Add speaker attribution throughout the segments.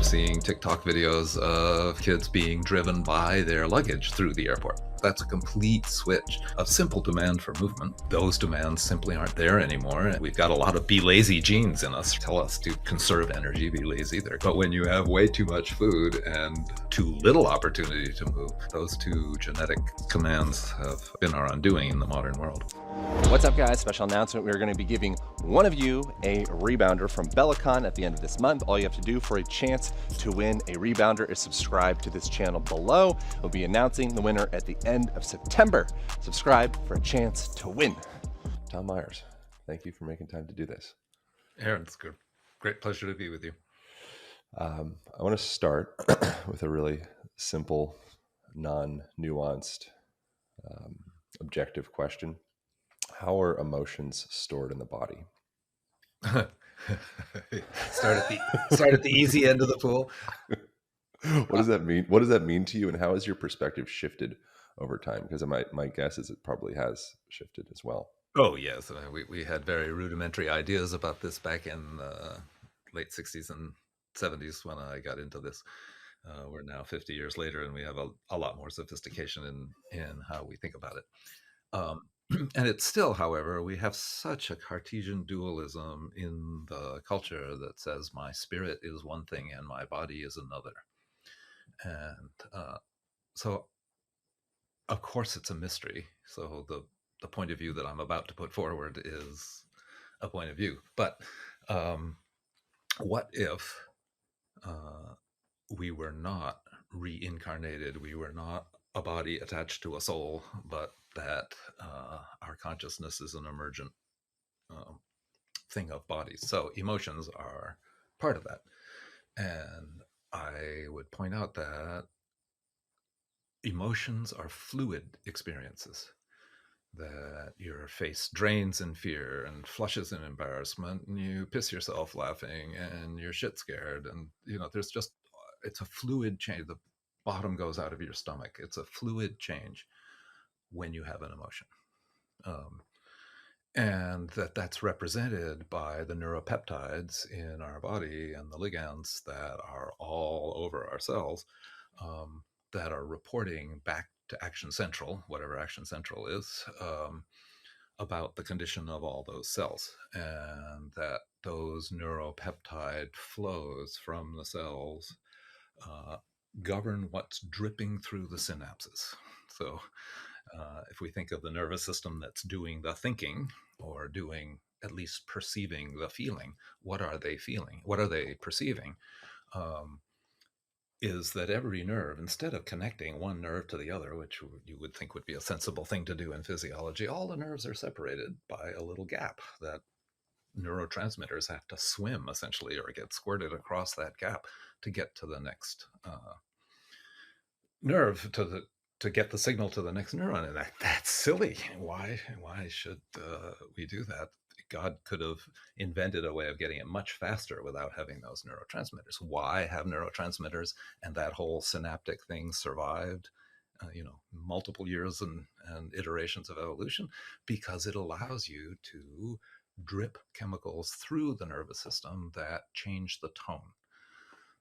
Speaker 1: seeing TikTok videos of kids being driven by their luggage through the airport. That's a complete switch of simple demand for movement. Those demands simply aren't there anymore. We've got a lot of be lazy genes in us, tell us to conserve energy, be lazy there. But when you have way too much food and too little opportunity to move, those two genetic commands have been our undoing in the modern world.
Speaker 2: What's up, guys? Special announcement. We're going to be giving one of you a rebounder from Bellicon at the end of this month. All you have to do for a chance to win a rebounder is subscribe to this channel below. We'll be announcing the winner at the end of September. Subscribe for a chance to win. Tom Myers, thank you for making time to do this.
Speaker 1: Aaron, it's good. Great pleasure to be with you.
Speaker 2: I want to start with a really simple, non-nuanced, objective question. How are emotions stored in the body?
Speaker 1: Start at the easy end of the pool.
Speaker 2: What does that mean? What does that mean to you, and how has your perspective shifted over time? Because my guess is it probably has shifted as well.
Speaker 1: Oh yes, we had very rudimentary ideas about this back in the late 60s and 70s when I got into this. We're now 50 years later, and we have a lot more sophistication in how we think about it. And it's still, however, we have such a Cartesian dualism in the culture that says my spirit is one thing and my body is another. And so, of course, it's a mystery. So the point of view that I'm about to put forward is a point of view. But what if we were not reincarnated? We were not a body attached to a soul, but that our consciousness is an emergent thing of bodies. So emotions are part of that. And I would point out that emotions are fluid experiences, that your face drains in fear and flushes in embarrassment, and you piss yourself laughing, and you're shit scared. And, there's just, it's a fluid change. The bottom goes out of your stomach. It's a fluid change when you have an emotion. And that's represented by the neuropeptides in our body and the ligands that are all over our cells, that are reporting back to Action Central, whatever Action Central is, about the condition of all those cells, and that those neuropeptide flows from the cells govern what's dripping through the synapses. So if we think of the nervous system that's doing the thinking, or doing at least perceiving the feeling, what are they feeling? What are they perceiving? Is that every nerve, instead of connecting one nerve to the other, which you would think would be a sensible thing to do in physiology, all the nerves are separated by a little gap that neurotransmitters have to swim, essentially, or get squirted across that gap to get to the next nerve, to get the signal to the next neuron. And that's silly. Why should we do that? God could have invented a way of getting it much faster without having those neurotransmitters. Why have neurotransmitters? And that whole synaptic thing survived, multiple years and iterations of evolution, because it allows you to drip chemicals through the nervous system that change the tone.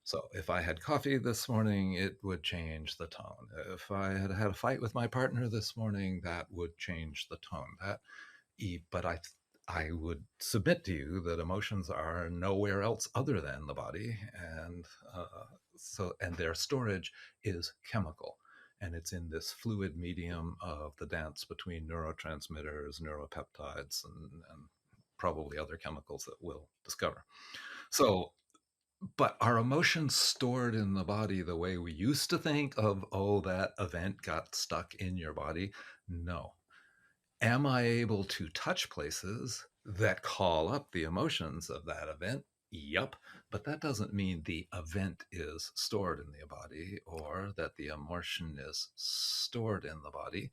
Speaker 1: So if I had coffee this morning, it would change the tone. If I had had a fight with my partner this morning, that would change the tone. But I would submit to you that emotions are nowhere else other than the body, and their storage is chemical, and it's in this fluid medium of the dance between neurotransmitters, neuropeptides, and probably other chemicals that we'll discover. So, but are emotions stored in the body the way we used to think of, that event got stuck in your body? No. Am I able to touch places that call up the emotions of that event? Yup. But that doesn't mean the event is stored in the body, or that the emotion is stored in the body.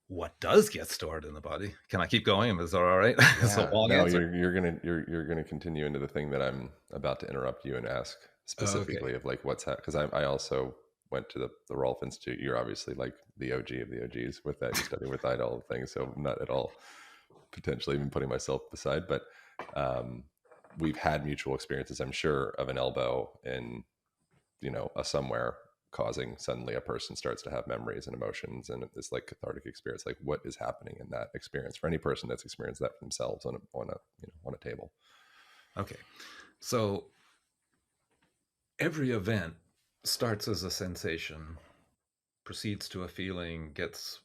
Speaker 1: What does get stored in the body? Can I keep going? Is that all right?
Speaker 2: Yeah,
Speaker 1: it's a long answer.
Speaker 2: You're gonna continue into the thing that I'm about to interrupt you and ask specifically, of like what's happening, because I also went to the Rolf Institute. You're obviously like the OG of the OGs with that. You study with all the things, so I'm not at all potentially even putting myself beside, but we've had mutual experiences, I'm sure, of an elbow in a somewhere causing suddenly a person starts to have memories and emotions and this like cathartic experience. Like what is happening in that experience for any person that's experienced that for themselves on a table?
Speaker 1: Okay. So every event starts as a sensation, proceeds to a feeling, gets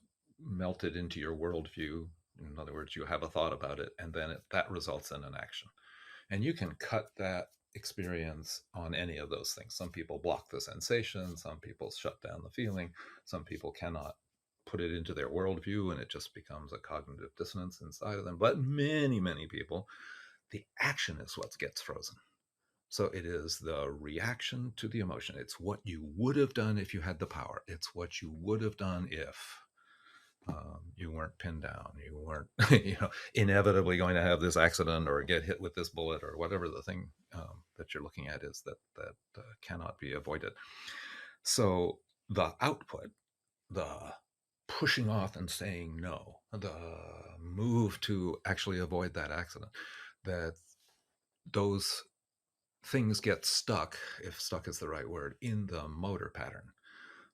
Speaker 1: melted into your worldview. In other words, you have a thought about it, and then that results in an action. And you can cut that experience on any of those things. Some people block the sensation, some people shut down the feeling, some people cannot put it into their worldview and it just becomes a cognitive dissonance inside of them. But many, many people, the action is what gets frozen. So it is the reaction to the emotion. It's what you would have done if you had the power. It's what you would have done if you weren't pinned down. You weren't, inevitably going to have this accident or get hit with this bullet or whatever the thing that you're looking at is that cannot be avoided. So the output, the pushing off and saying no, the move to actually avoid that accident, that those things get stuck, if stuck is the right word, in the motor pattern.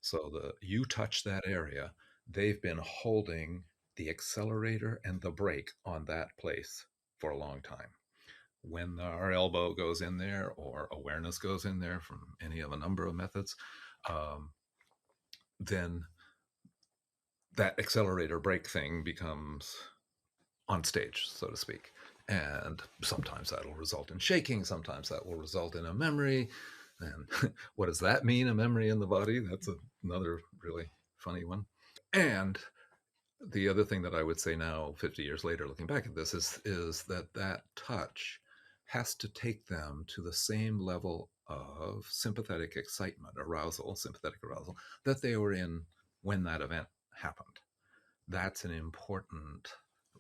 Speaker 1: So you touch that area, they've been holding the accelerator and the brake on that place for a long time. When our elbow goes in there or awareness goes in there from any of a number of methods, then that accelerator brake thing becomes on stage, so to speak. And sometimes that'll result in shaking. Sometimes that will result in a memory. And what does that mean, a memory in the body? That's another really funny one. And the other thing that I would say now, 50 years later, looking back at this, is that touch has to take them to the same level of sympathetic excitement, sympathetic arousal, that they were in when that event happened. That's an important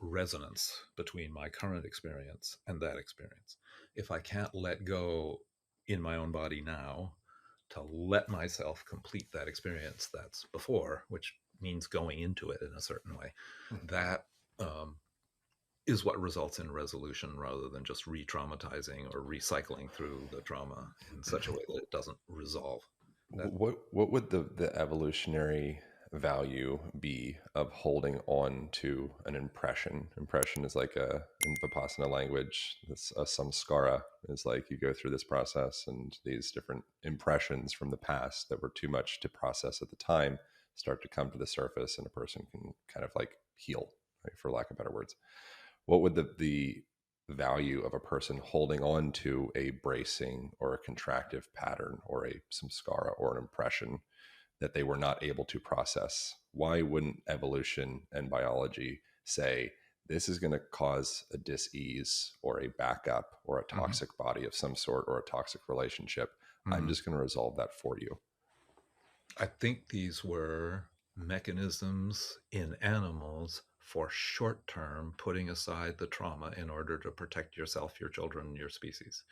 Speaker 1: resonance between my current experience and that experience. If I can't let go in my own body now to let myself complete that experience that's before, which means going into it in a certain way, that is what results in resolution rather than just re-traumatizing or recycling through the trauma in such a way that it doesn't resolve that.
Speaker 2: What would the evolutionary value be of holding on to an impression? Impression is like in Vipassana language, this a samskara is like you go through this process and these different impressions from the past that were too much to process at the time start to come to the surface and a person can kind of like heal, right, for lack of better words. What would the value of a person holding on to a bracing or a contractive pattern or a samskara or an impression that they were not able to process? Why wouldn't evolution and biology say this is going to cause a dis-ease or a backup or a toxic body of some sort or a toxic relationship? I'm just going to resolve that for you.
Speaker 1: I think these were mechanisms in animals for short term putting aside the trauma in order to protect yourself, your children, your species.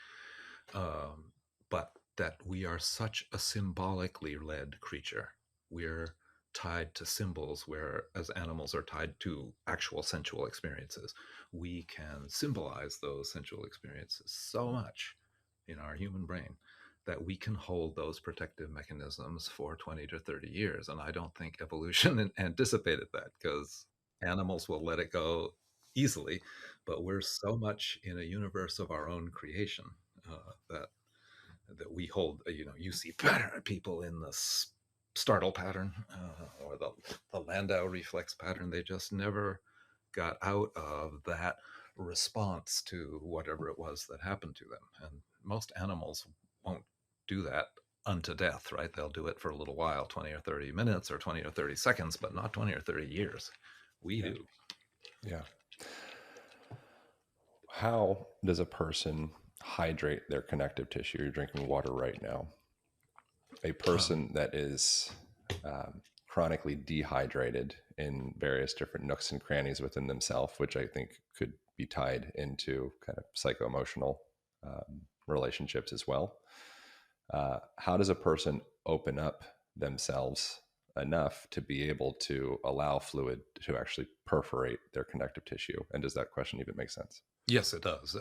Speaker 1: But that we are such a symbolically led creature. We're tied to symbols, whereas animals are tied to actual sensual experiences. We can symbolize those sensual experiences so much in our human brain that we can hold those protective mechanisms for 20 to 30 years. And I don't think evolution anticipated that, because animals will let it go easily, but we're so much in a universe of our own creation that we hold. You see people in the startle pattern or the Landau reflex pattern. They just never got out of that response to whatever it was that happened to them. And most animals won't do that unto death, right? They'll do it for a little while, 20 or 30 minutes or 20 or 30 seconds, but not 20 or 30 years. We do.
Speaker 2: Yeah. How does a person hydrate their connective tissue? You're drinking water right now. A person that is chronically dehydrated in various different nooks and crannies within themselves, which I think could be tied into kind of psycho-emotional relationships as well. How does a person open up themselves enough to be able to allow fluid to actually perforate their connective tissue? And does that question even make sense?
Speaker 1: Yes, it does.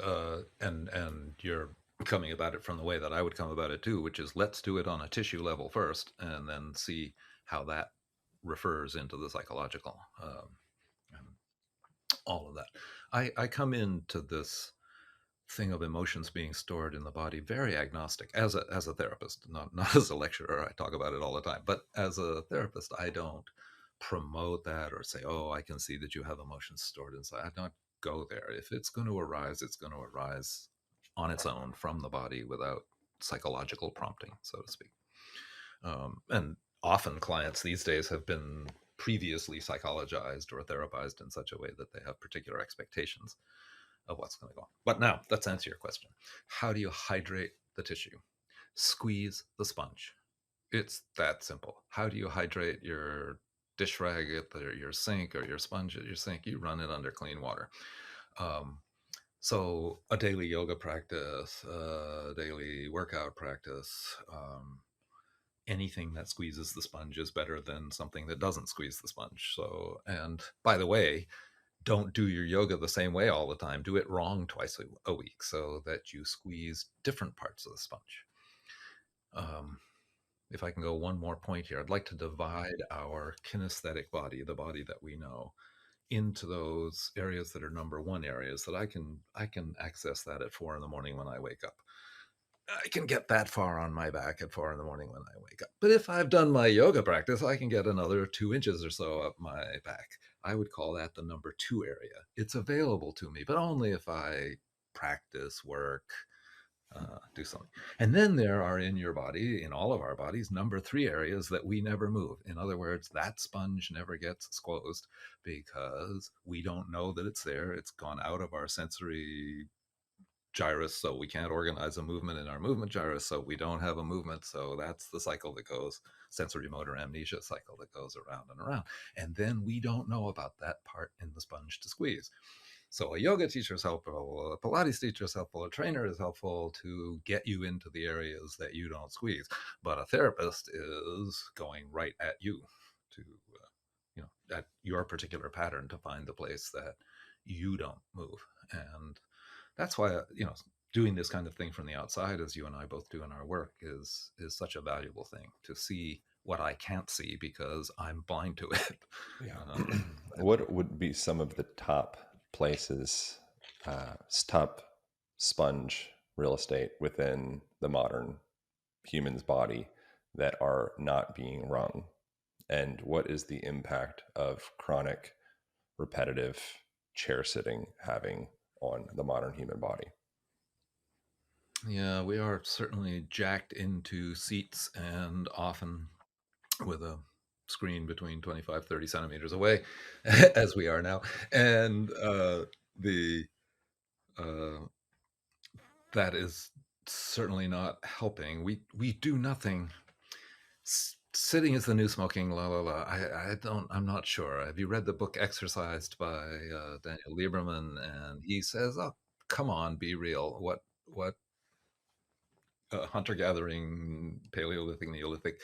Speaker 1: And you're coming about it from the way that I would come about it too, which is let's do it on a tissue level first, and then see how that refers into the psychological, and all of that. I come into this thing of emotions being stored in the body very agnostic as a therapist, not as a lecturer. I talk about it all the time, but as a therapist, I don't promote that or say, oh, I can see that you have emotions stored inside. I don't go there. If it's going to arise, it's going to arise on its own from the body without psychological prompting, so to speak. And often clients these days have been previously psychologized or therapized in such a way that they have particular expectations of what's going to go on. But now let's answer your question. How do you hydrate the tissue? Squeeze the sponge. It's that simple. How do you hydrate your dish rag at your sink, or your sponge at your sink? You run it under clean water. So a daily yoga practice, a daily workout practice, anything that squeezes the sponge is better than something that doesn't squeeze the sponge. So, and by the way, don't do your yoga the same way all the time. Do it wrong twice a week so that you squeeze different parts of the sponge. If I can go one more point here, I'd like to divide our kinesthetic body, the body that we know, into those areas that are number one areas that I can access that at 4 a.m. when I wake up. I can get that far on my back at 4 a.m. when I wake up. But if I've done my yoga practice, I can get another 2 inches or so up my back. I would call that the number 2 area. It's available to me, but only if I practice, work, do something. And then there are in your body, in all of our bodies, number 3 areas that we never move. In other words, that sponge never gets closed because we don't know that it's there. It's gone out of our sensory gyrus, so we can't organize a movement in our movement gyrus, so we don't have a movement. So that's the cycle that goes, sensory motor amnesia cycle, that goes around and around. And then we don't know about that part in the sponge to squeeze. So a yoga teacher is helpful, a Pilates teacher is helpful, a trainer is helpful to get you into the areas that you don't squeeze. But a therapist is going right at you to, at your particular pattern to find the place that you don't move. And that's why, doing this kind of thing from the outside, as you and I both do in our work, is such a valuable thing, to see what I can't see because I'm blind to it.
Speaker 2: Yeah. What would be some of the top places, top sponge real estate within the modern human's body that are not being wrung? And what is the impact of chronic, repetitive chair sitting having on the modern human body?
Speaker 1: Yeah, we are certainly jacked into seats, and often with a screen between 25, 30 centimeters away, as we are now. And the uh, that is certainly not helping. We do nothing. Sitting is the new smoking. La la la. I don't. I'm not sure. Have you read the book Exercised by Daniel Lieberman? And he says, "Oh, come on, be real. What hunter gathering, Paleolithic, Neolithic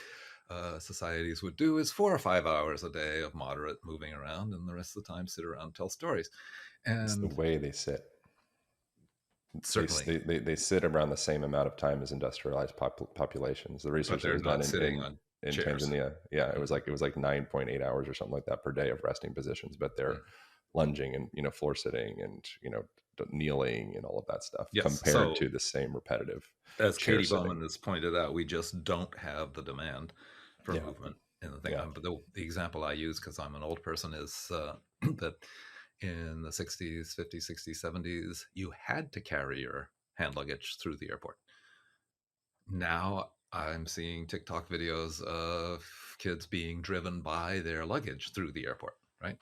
Speaker 1: societies would do is 4 or 5 hours a day of moderate moving around, and the rest of the time sit around and tell stories."
Speaker 2: It's the
Speaker 1: And
Speaker 2: way they sit.
Speaker 1: certainly,
Speaker 2: They sit around the same amount of time as industrialized populations. The
Speaker 1: but
Speaker 2: research that
Speaker 1: they're
Speaker 2: was done
Speaker 1: not sitting on
Speaker 2: in
Speaker 1: chairs.
Speaker 2: Tanzania, yeah, it was like 9.8 hours or something like that per day of resting positions. But they're
Speaker 1: Mm.
Speaker 2: lunging and floor sitting and kneeling and all of that stuff
Speaker 1: Yes.
Speaker 2: compared
Speaker 1: So
Speaker 2: to the same repetitive
Speaker 1: as
Speaker 2: chair
Speaker 1: Katie
Speaker 2: sitting.
Speaker 1: Bowman has pointed out, we just don't have the demand for
Speaker 2: Yeah,
Speaker 1: movement in the thing.
Speaker 2: yeah,
Speaker 1: But the example I use, because I'm an old person, is that in the 60s, 50s, 60s, 70s, you had to carry your hand luggage through the airport. Now I'm seeing TikTok videos of kids being driven by their luggage through the airport, right?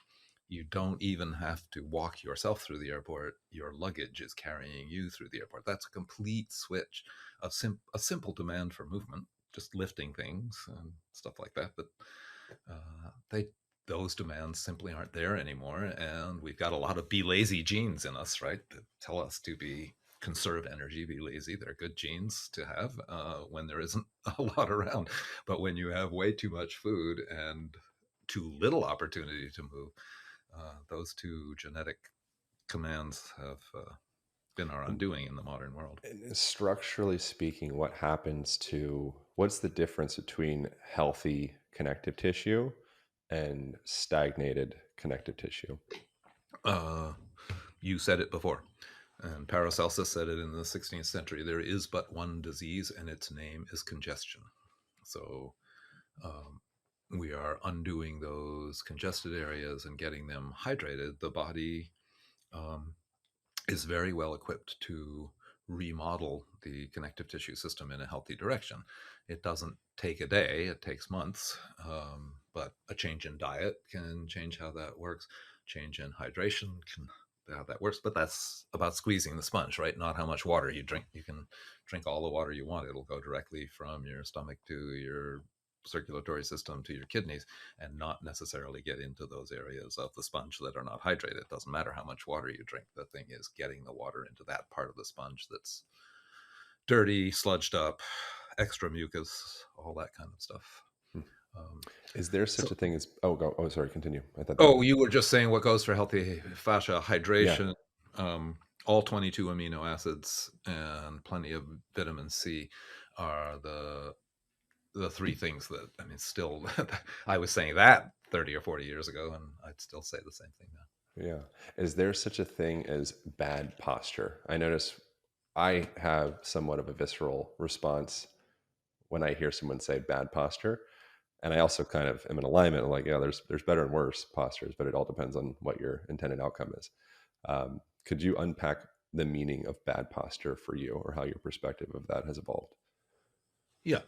Speaker 1: You don't even have to walk yourself through the airport. Your luggage is carrying you through the airport. That's a complete switch of a simple demand for movement, just lifting things and stuff like that. But they those demands simply aren't there anymore, and we've got a lot of be lazy genes in us, right, that tell us to conserve energy, be lazy. They're good genes to have when there isn't a lot around. But when you have way too much food and too little opportunity to move, those two genetic commands have been our undoing in the modern world.
Speaker 2: And structurally speaking, what's the difference between healthy connective tissue and stagnated connective tissue?
Speaker 1: You said it before, and Paracelsus said it in the 16th century. There is but one disease, and its name is congestion. So we are undoing those congested areas and getting them hydrated. The body is very well equipped to remodel the connective tissue system in a healthy direction. It doesn't take a day, it takes months, but a change in diet can change how that works. Change in hydration can how that works, but that's about squeezing the sponge, right? Not how much water you drink. You can drink all the water you want. It'll go directly from your stomach to your circulatory system to your kidneys and not necessarily get into those areas of the sponge that are not hydrated. It doesn't matter how much water you drink. The thing is getting the water into that part of the sponge that's dirty, sludged up, extra mucus, all that kind of stuff.
Speaker 2: Is there such a thing as sorry, continue. I thought
Speaker 1: You were just saying what goes for healthy fascia: hydration, all 22 amino acids, and plenty of vitamin C are the three things that, I mean, still, I was saying that 30 or 40 years ago, and I'd still say the same thing now.
Speaker 2: Yeah. Is there such a thing as bad posture? I notice I have somewhat of a visceral response when I hear someone say bad posture. And I also kind of am in alignment. I'm like, yeah, there's better and worse postures, but it all depends on what your intended outcome is. Could you unpack the meaning of bad posture for you, or how your perspective of that has evolved?
Speaker 1: Yeah.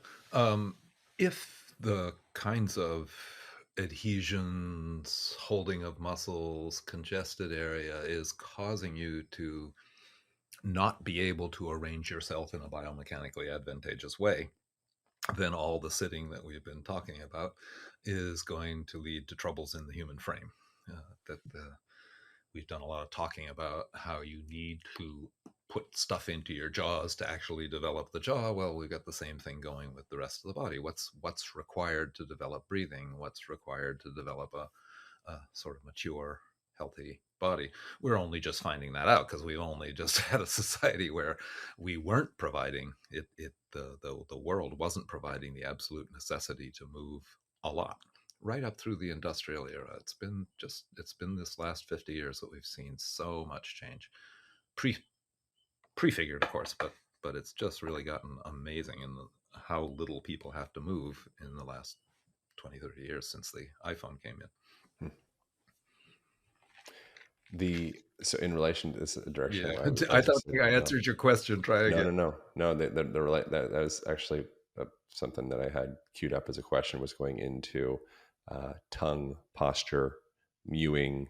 Speaker 1: If the kinds of adhesions, holding of muscles, congested area is causing you to not be able to arrange yourself in a biomechanically advantageous way, then all the sitting that we've been talking about is going to lead to troubles in the human frame. We've done a lot of talking about how you need to put stuff into your jaws to actually develop the jaw. Well, we've got the same thing going with the rest of the body. What's required to develop breathing? What's required to develop a sort of mature, healthy body? We're only just finding that out because we've only just had a society where we weren't providing it. The world wasn't providing the absolute necessity to move a lot. Right up through the industrial era, it's been this last 50 years that we've seen so much change, prefigured, of course, but it's just really gotten amazing in how little people have to move in the last 20-30 years since the iPhone came in.
Speaker 2: So in relation to this direction,
Speaker 1: I don't think I answered your question. Try again.
Speaker 2: No. That was actually something that I had queued up as a question, was going into tongue, posture, mewing,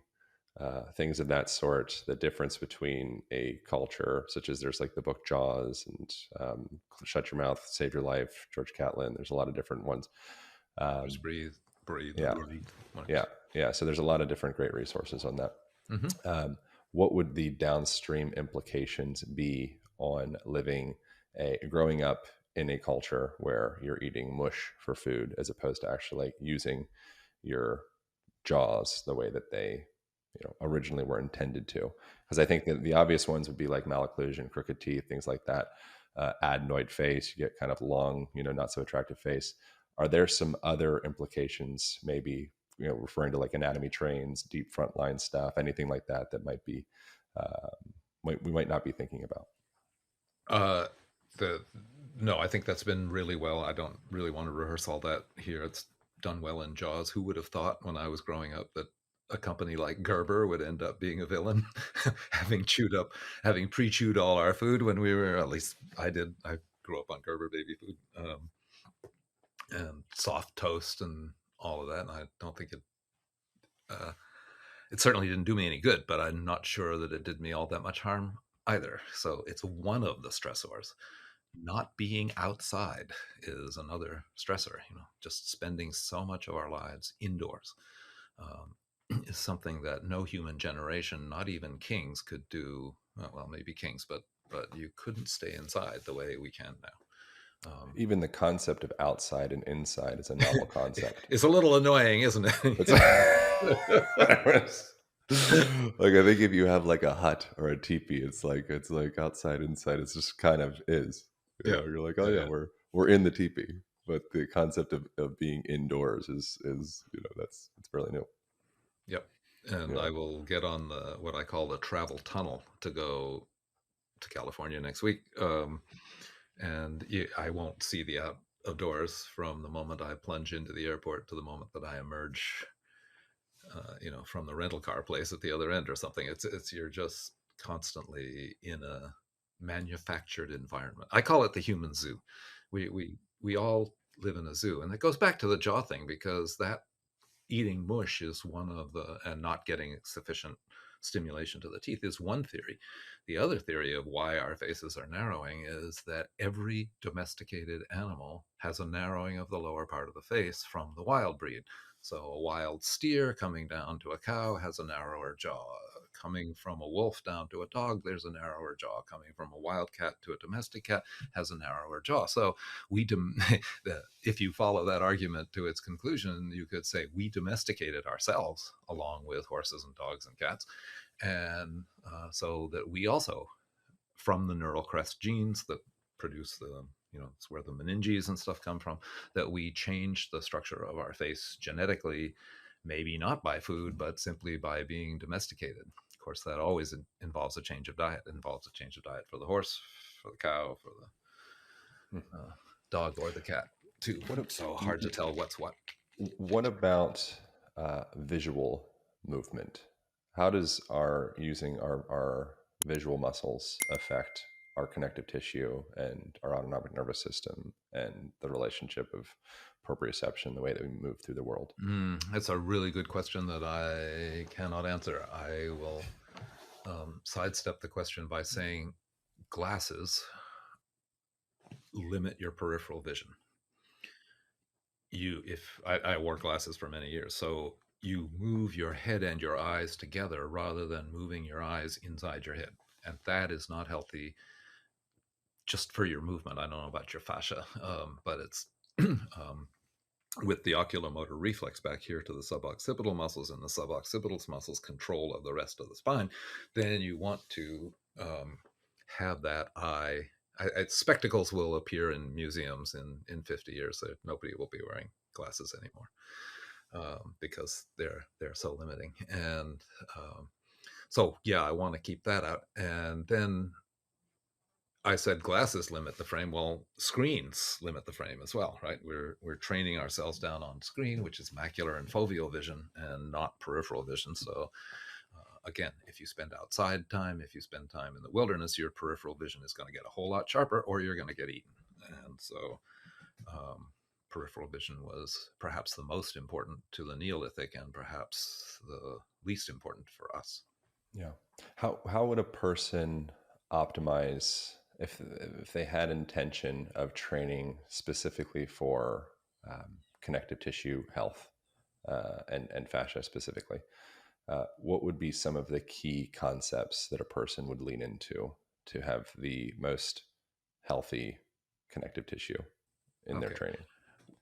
Speaker 2: things of that sort. The difference between a culture such as, there's like the book Jaws and Shut Your Mouth, Save Your Life, George Catlin. There's a lot of different ones.
Speaker 1: Just breathe.
Speaker 2: Yeah.
Speaker 1: Breathe.
Speaker 2: Yeah. So there's a lot of different great resources on that. Mm-hmm. What would the downstream implications be on growing up in a culture where you're eating mush for food, as opposed to actually like using your jaws the way that they originally were intended to? Because I think that the obvious ones would be like malocclusion, crooked teeth, things like that. Adenoid face, you get kind of long, not so attractive face. Are there some other implications, maybe referring to like anatomy trains, deep frontline stuff, anything like that might be we might not be thinking about?
Speaker 1: No, I think that's been really well. I don't really want to rehearse all that here. It's done well in Jaws. Who would have thought when I was growing up that a company like Gerber would end up being a villain, having pre-chewed all our food when we were, at least I did. I grew up on Gerber baby food, and soft toast and all of that. And I don't think it certainly didn't do me any good, but I'm not sure that it did me all that much harm either. So it's one of the stressors. Not being outside is another stressor. Just spending so much of our lives indoors is something that no human generation, not even kings, could do. Well, maybe kings, but you couldn't stay inside the way we can now.
Speaker 2: Even the concept of outside and inside is a novel concept.
Speaker 1: It's a little annoying, isn't it?
Speaker 3: Like I think if you have like a hut or a teepee, it's like outside, inside. It's just kind of is. You
Speaker 1: Yeah,
Speaker 3: know, you're like, oh
Speaker 1: yeah,
Speaker 3: yeah,
Speaker 1: yeah,
Speaker 3: we're in the teepee. But the concept of being indoors is it's fairly new.
Speaker 1: yep. And
Speaker 3: Yeah.
Speaker 1: I will get on the what I call the travel tunnel to go to California next week. And I won't see the outdoors from the moment I plunge into the airport to the moment that I emerge, from the rental car place at the other end or something. It's you're just constantly in a manufactured environment. I call it the human zoo. We all live in a zoo, and it goes back to the jaw thing because that eating mush is one of the and not getting sufficient stimulation to the teeth is one theory. The other theory of why our faces are narrowing is that every domesticated animal has a narrowing of the lower part of the face from the wild breed. So a wild steer coming down to a cow has a narrower jaw. Coming from a wolf down to a dog, there's a narrower jaw. Coming from a wild cat to a domestic cat has a narrower jaw. So we if you follow that argument to its conclusion, you could say we domesticated ourselves along with horses and dogs and cats, and so that we also, from the neural crest genes that produce it's where the meninges and stuff come from, that we changed the structure of our face genetically, maybe not by food, but simply by being domesticated. Of course, that always involves a change of diet. It involves a change of diet for the horse, for the cow, for the dog, or the cat too.
Speaker 3: What a-
Speaker 1: So hard to tell what's what.
Speaker 3: what about visual movement? How does our using our visual muscles affect our connective tissue and our autonomic nervous system and the relationship of proprioception, the way that we move through the world?
Speaker 1: That's a really good question that I cannot answer. I will sidestep the question by saying glasses limit your peripheral vision. If I wore glasses for many years, so you move your head and your eyes together rather than moving your eyes inside your head, and that is not healthy just for your movement. I don't know about your fascia, but it's um, with the oculomotor reflex back here to the suboccipital muscles and the suboccipital muscles control of the rest of the spine, then you want to have that spectacles will appear in museums in 50 years. So nobody will be wearing glasses anymore because they're so limiting. And so, yeah, I want to keep that out. And then I said glasses limit the frame. Well, screens limit the frame as well, right? We're training ourselves down on screen, which is macular and foveal vision, and not peripheral vision. So, again, if you spend outside time, if you spend time in the wilderness, your peripheral vision is going to get a whole lot sharper, or you're going to get eaten. And so, um, peripheral vision was perhaps the most important to the Neolithic, and perhaps the least important for us.
Speaker 3: Yeah. How would a person optimize if they had intention of training specifically for connective tissue health and fascia specifically? What would be some of the key concepts that a person would lean into to have the most healthy connective tissue in their
Speaker 1: Okay.
Speaker 3: training?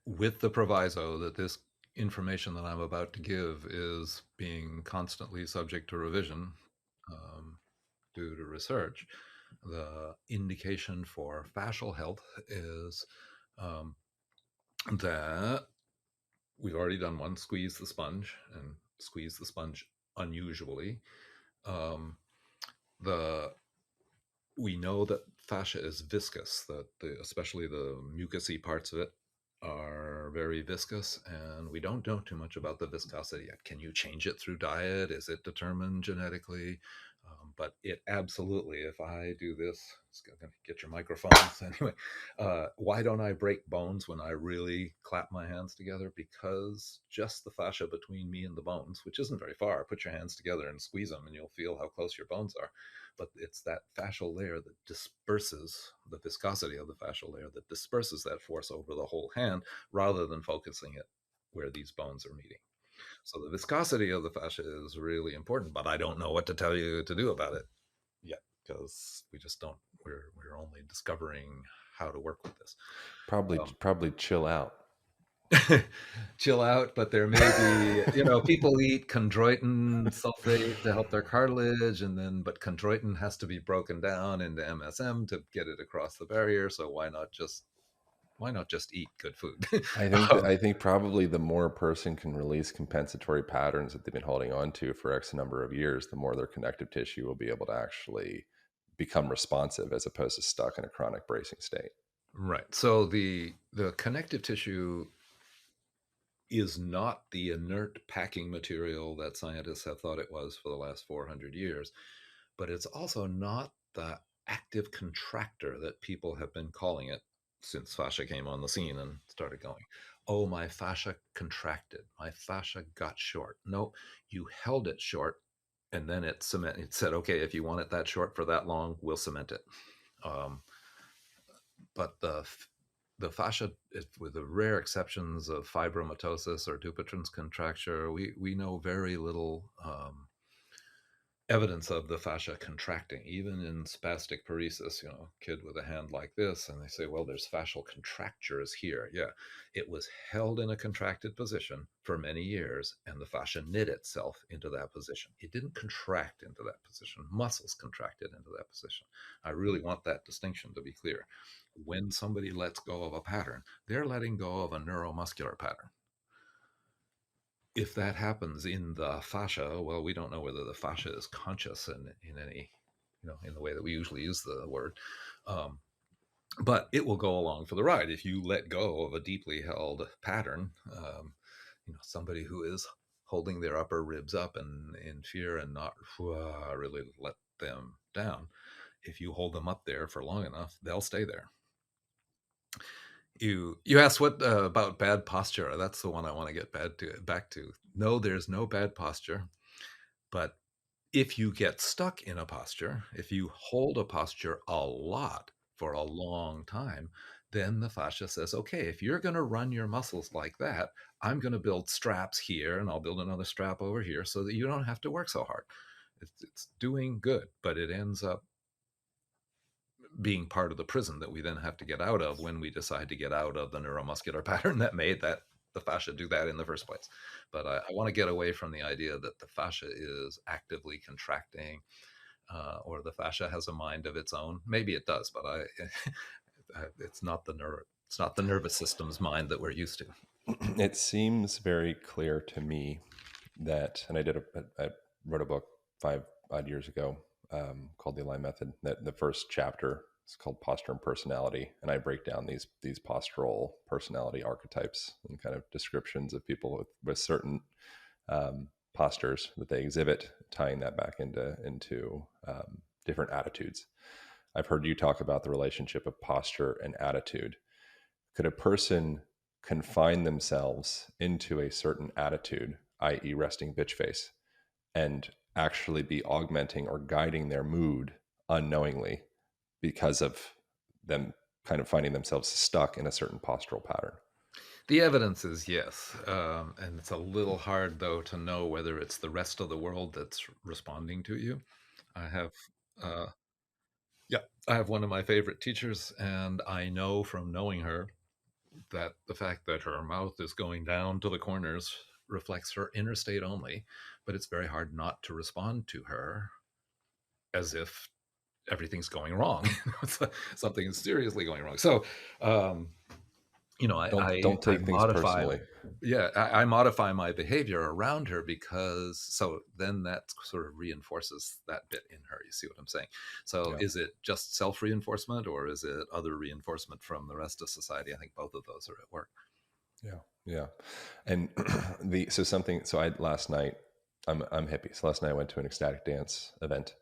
Speaker 1: With the proviso that this information that I'm about to give is being constantly subject to revision um, due to research. The indication for fascial health is um, that we've already done one, squeeze the sponge, and squeeze the sponge unusually. Um, the We know that fascia is viscous, that especially the mucousy parts of it are very viscous, and we don't know too much about the viscosity yet. Can you change it through diet? Is it determined genetically? But it absolutely, if I do this, it's going to get your microphones anyway. Why don't I break bones when I really clap my hands together? Because just the fascia between me and the bones, which isn't very far, put your hands together and squeeze them, and you'll feel how close your bones are. But it's that fascial layer that disperses the viscosity of the fascial layer that disperses that force over the whole hand rather than focusing it where these bones are meeting. So the viscosity of the fascia is really important, but I don't know what to tell you to do about it yet because we just don't. We're only discovering how to work with this.
Speaker 3: Probably
Speaker 1: Um,
Speaker 3: probably chill out.
Speaker 1: chill out, but there may be, people eat chondroitin sulfate to help their cartilage, but chondroitin has to be broken down into MSM to get it across the barrier. So why not just eat good food? Um,
Speaker 3: I think probably the more a person can release compensatory patterns that they've been holding on to for X number of years, the more their connective tissue will be able to actually become responsive as opposed to stuck in a chronic bracing state.
Speaker 1: right. So the connective tissue is not the inert packing material that scientists have thought it was for the last 400 years, but it's also not the active contractor that people have been calling it since fascia came on the scene and started going, oh, my fascia contracted, my fascia got short. No, you held it short, and then it said, okay, if you want it that short for that long, we'll cement it. Um, but the fascia, with the rare exceptions of fibromatosis or Dupuytren's contracture, we know very little evidence of the fascia contracting, even in spastic paresis, kid with a hand like this, and they say, well, there's fascial contractures here. Yeah, it was held in a contracted position for many years, and the fascia knit itself into that position. It didn't contract into that position. Muscles contracted into that position. I really want that distinction to be clear. When somebody lets go of a pattern, they're letting go of a neuromuscular pattern. If that happens in the fascia, well, we don't know whether the fascia is conscious in any, in the way that we usually use the word. Um, but it will go along for the ride if you let go of a deeply held pattern. Somebody who is holding their upper ribs up and in fear and not really let them down. If you hold them up there for long enough, they'll stay there. You asked what about bad posture. That's the one I want to get back to. No, there's no bad posture, but if you get stuck in a posture, if you hold a posture a lot for a long time, then the fascia says, okay, if you're going to run your muscles like that, I'm going to build straps here and I'll build another strap over here so that you don't have to work so hard. It's doing good, but it ends up being part of the prison that we then have to get out of when we decide to get out of the neuromuscular pattern that made that the fascia do that in the first place. But I want to get away from the idea that the fascia is actively contracting, or the fascia has a mind of its own. Maybe it does, but it's not the nervous system's mind that we're used to.
Speaker 3: It seems very clear to me that, and I wrote a book 5 odd years ago called The Align Method. That the first chapter is called Posture and Personality, and I break down these postural personality archetypes and kind of descriptions of people with certain postures that they exhibit, tying that back into different attitudes. I've heard you talk about the relationship of posture and attitude. Could a person confine themselves into a certain attitude, i.e., resting bitch face, and actually be augmenting or guiding their mood unknowingly because of them kind of finding themselves stuck in a certain postural pattern?
Speaker 1: The evidence is yes, and it's a little hard though to know whether it's the rest of the world that's responding to you. I have uh, Yeah, I have one of my favorite teachers, and I know from knowing her that the fact that her mouth is going down to the corners reflects her inner state only, but it's very hard not to respond to her as if everything's going wrong. Something is seriously going wrong. So, um,
Speaker 3: Don't
Speaker 1: I
Speaker 3: take things
Speaker 1: modify,
Speaker 3: personally.
Speaker 1: yeah, I modify my behavior around her, because so then that sort of reinforces that bit in her. You see what I'm saying? So
Speaker 3: Yeah.
Speaker 1: is it just self reinforcement, or is it other reinforcement from the rest of society? I think both of those are at work.
Speaker 3: Yeah. Yeah. And so I last night, I'm hippie. So last night I went to an ecstatic dance event,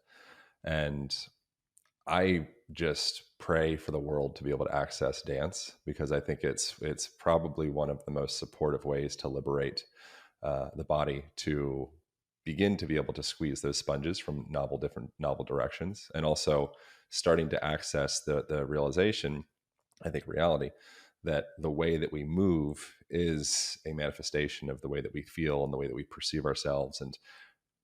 Speaker 3: and I just pray for the world to be able to access dance, because I think it's probably one of the most supportive ways to liberate the body, to begin to be able to squeeze those sponges from novel directions, and also starting to access the realization, I think reality, that the way that we move is a manifestation of the way that we feel and the way that we perceive ourselves. And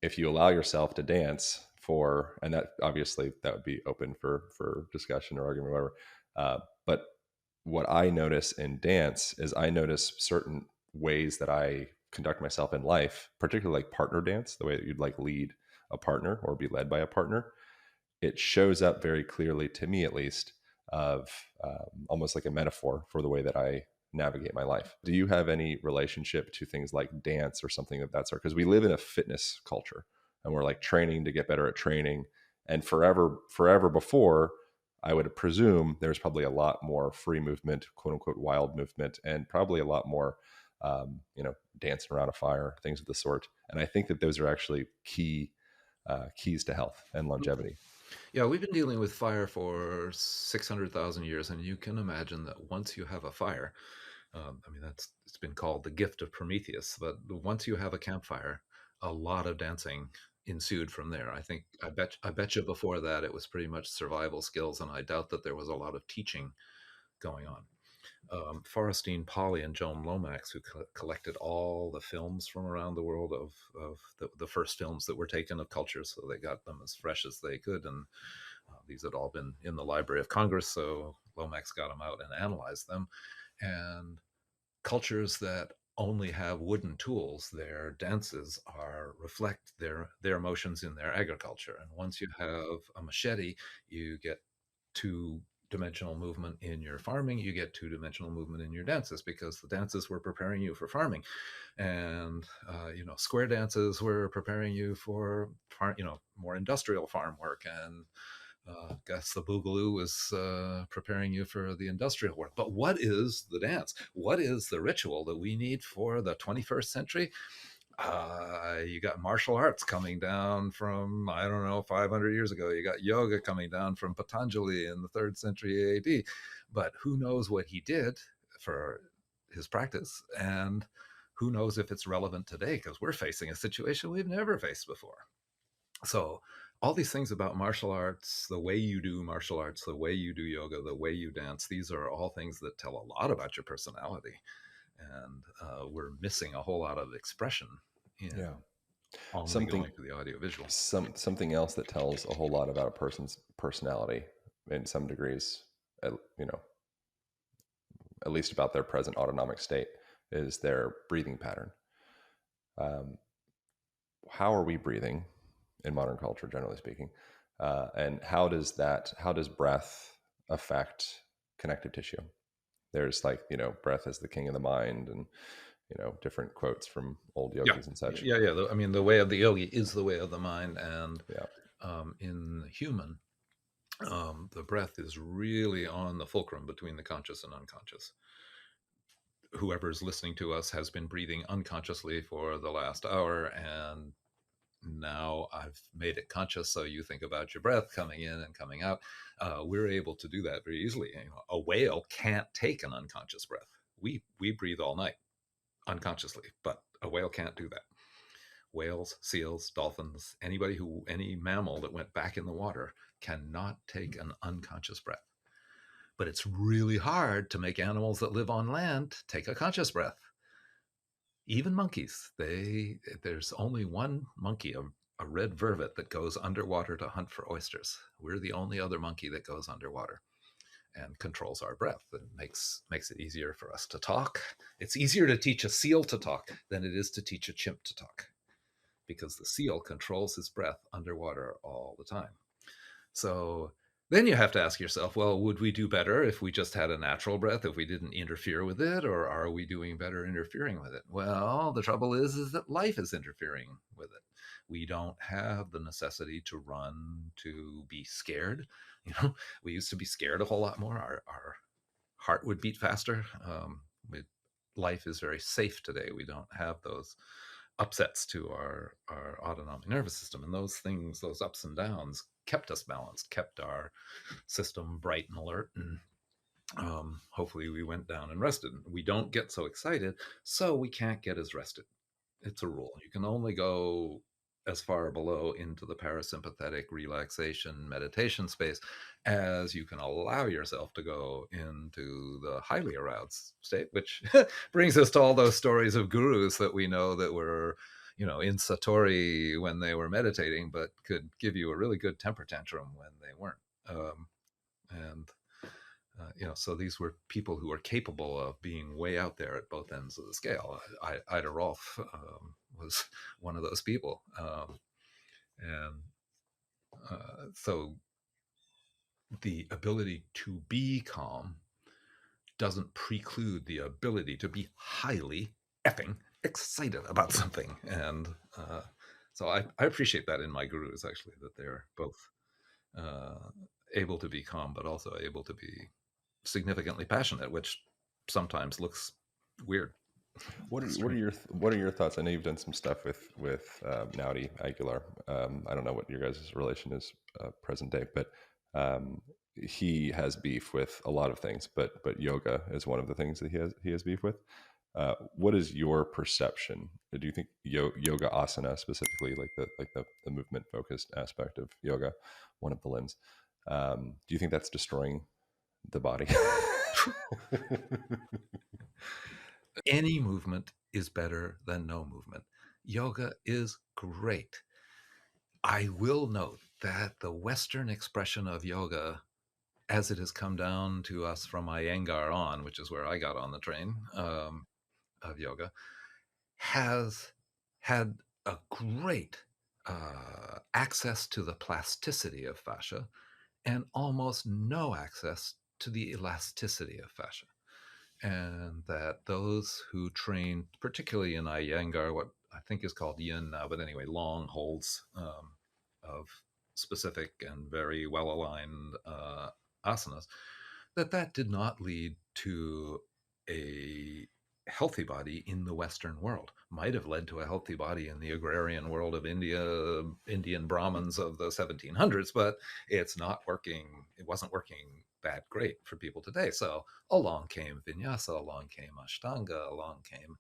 Speaker 3: if you allow yourself to dance for, and that obviously that would be open for discussion or argument or whatever, but what I notice in dance is I notice certain ways that I conduct myself in life, particularly like partner dance, the way that you'd like lead a partner or be led by a partner. It shows up very clearly to me, at least, of almost like a metaphor for the way that I navigate my life. Do you have any relationship to things like dance or something of that sort? Because we live in a fitness culture and we're like training to get better at training. And forever before, I would presume there's probably a lot more free movement, quote unquote, wild movement, and probably a lot more, dancing around a fire, things of the sort. And I think that those are actually keys to health and longevity.
Speaker 1: Yeah, we've been dealing with fire for 600,000 years, and you can imagine that once you have a fire, I mean, it's been called the gift of Prometheus, but once you have a campfire, a lot of dancing ensued from there. I bet you before that it was pretty much survival skills, and I doubt that there was a lot of teaching going on. Forrestine Polly and Joan Lomax, who collected all the films from around the world of the first films that were taken of cultures, so they got them as fresh as they could. And these had all been in the Library of Congress, so Lomax got them out and analyzed them. And cultures that only have wooden tools, their dances reflect their emotions in their agriculture. And once you have a machete, you get two-dimensional movement in your farming, you get two-dimensional movement in your dances, because the dances were preparing you for farming. And square dances were preparing you for more industrial farm work. And guess the boogaloo was preparing you for the industrial work. But what is the dance? What is the ritual that we need for the 21st century? You got martial arts coming down from, I don't know, 500 years ago. You got yoga coming down from Patanjali in the 3rd century AD. But who knows what he did for his practice? And who knows if it's relevant today, because we're facing a situation we've never faced before. So all these things about martial arts, the way you do martial arts, the way you do yoga, the way you dance, these are all things that tell a lot about your personality. And we're missing a whole lot of expression in
Speaker 3: Yeah.
Speaker 1: only
Speaker 3: Something
Speaker 1: going to the audiovisual.
Speaker 3: something else that tells a whole lot about a person's personality in some degrees, at, you know, at least about their present autonomic state, is their breathing pattern. Um, how are we breathing in modern culture, generally speaking? And how does breath affect connective tissue? There's like, breath is the king of the mind, and different quotes from old
Speaker 1: Yeah,
Speaker 3: yogis and such.
Speaker 1: yeah. I mean, the way of the yogi is the way of the mind. And
Speaker 3: Yeah.
Speaker 1: in the human, the breath is really on the fulcrum between the conscious and unconscious. Whoever's listening to us has been breathing unconsciously for the last hour, and now I've made it conscious. So you think about your breath coming in and coming out. We're able to do that very easily. A whale can't take an unconscious breath. We breathe all night unconsciously, but a whale can't do that. Whales, seals, dolphins, any mammal that went back in the water cannot take an unconscious breath. But it's really hard to make animals that live on land take a conscious breath. Even monkeys, there's only one monkey, a red vervet, that goes underwater to hunt for oysters. We're the only other monkey that goes underwater and controls our breath. It makes it easier for us to talk. It's easier to teach a seal to talk than it is to teach a chimp to talk, because the seal controls his breath underwater all the time. So then you have to ask yourself, well, would we do better if we just had a natural breath, if we didn't interfere with it, or are we doing better interfering with it? Well, the trouble is that life is interfering with it. We don't have the necessity to run, to be scared. We used to be scared a whole lot more. Our heart would beat faster. Life is very safe today. We don't have those upsets to our autonomic nervous system. And those things, those ups and downs, kept us balanced, kept our system bright and alert. And hopefully we went down and rested. We don't get so excited, so we can't get as rested. It's a rule. You can only go as far below into the parasympathetic relaxation meditation space as you can allow yourself to go into the highly aroused state, which brings us to all those stories of gurus that we know that were in satori when they were meditating, but could give you a really good temper tantrum when they weren't. And So these were people who were capable of being way out there at both ends of the scale. Ida Rolf was one of those people. And so the ability to be calm doesn't preclude the ability to be highly effing excited about something. And so I appreciate that in my gurus, actually, that they're both able to be calm, but also able to be significantly passionate, which sometimes looks weird.
Speaker 3: What are your thoughts? I know you've done some stuff with Naudi Aguilar. I don't know what your guys' relation is present day, but he has beef with a lot of things. But yoga is one of the things that he has beef with. What is your perception? Do you think yoga asana specifically, like the movement focused aspect of yoga, one of the limbs? Do you think that's destroying the body?
Speaker 1: Any movement is better than no movement. Yoga is great. I will note that the Western expression of yoga, as it has come down to us from Iyengar on, which is where I got on the train of yoga, has had a great access to the plasticity of fascia and almost no access to the elasticity of fascia. And that those who train, particularly in Iyengar, what I think is called yin now, but anyway, long holds of specific and very well aligned asanas, that did not lead to a healthy body in the Western world. Might have led to a healthy body in the agrarian world of India, Indian Brahmins of the 1700s, but it's not working. It wasn't working that great for people today. So along came vinyasa, along came ashtanga, along came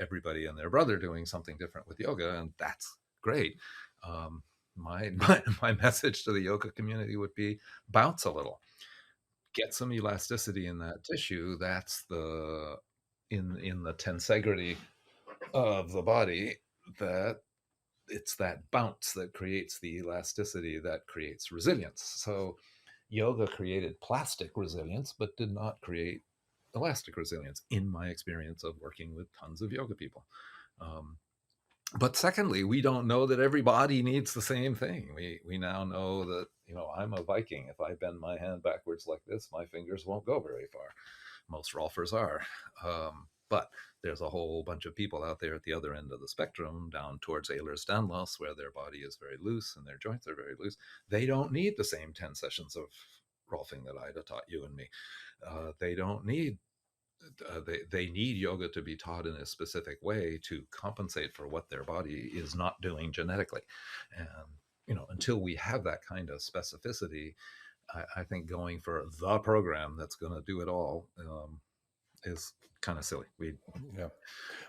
Speaker 1: everybody and their brother doing something different with yoga, and that's great. My message to the yoga community would be bounce a little, get some elasticity in that tissue. That's the in the tensegrity of the body, that it's that bounce that creates the elasticity that creates resilience. So yoga created plastic resilience, but did not create elastic resilience, in my experience of working with tons of yoga people. But secondly, we don't know that every body needs the same thing. We now know that, I'm a Viking. If I bend my hand backwards like this, my fingers won't go very far. Most Rolfers are. But there's a whole bunch of people out there at the other end of the spectrum, down towards Ehlers-Danlos, where their body is very loose and their joints are very loose. They don't need the same 10 sessions of Rolfing that Ida taught you and me. They don't need they need yoga to be taught in a specific way to compensate for what their body is not doing genetically. And until we have that kind of specificity, I think going for the program that's going to do it all is kind of silly.
Speaker 3: Yeah.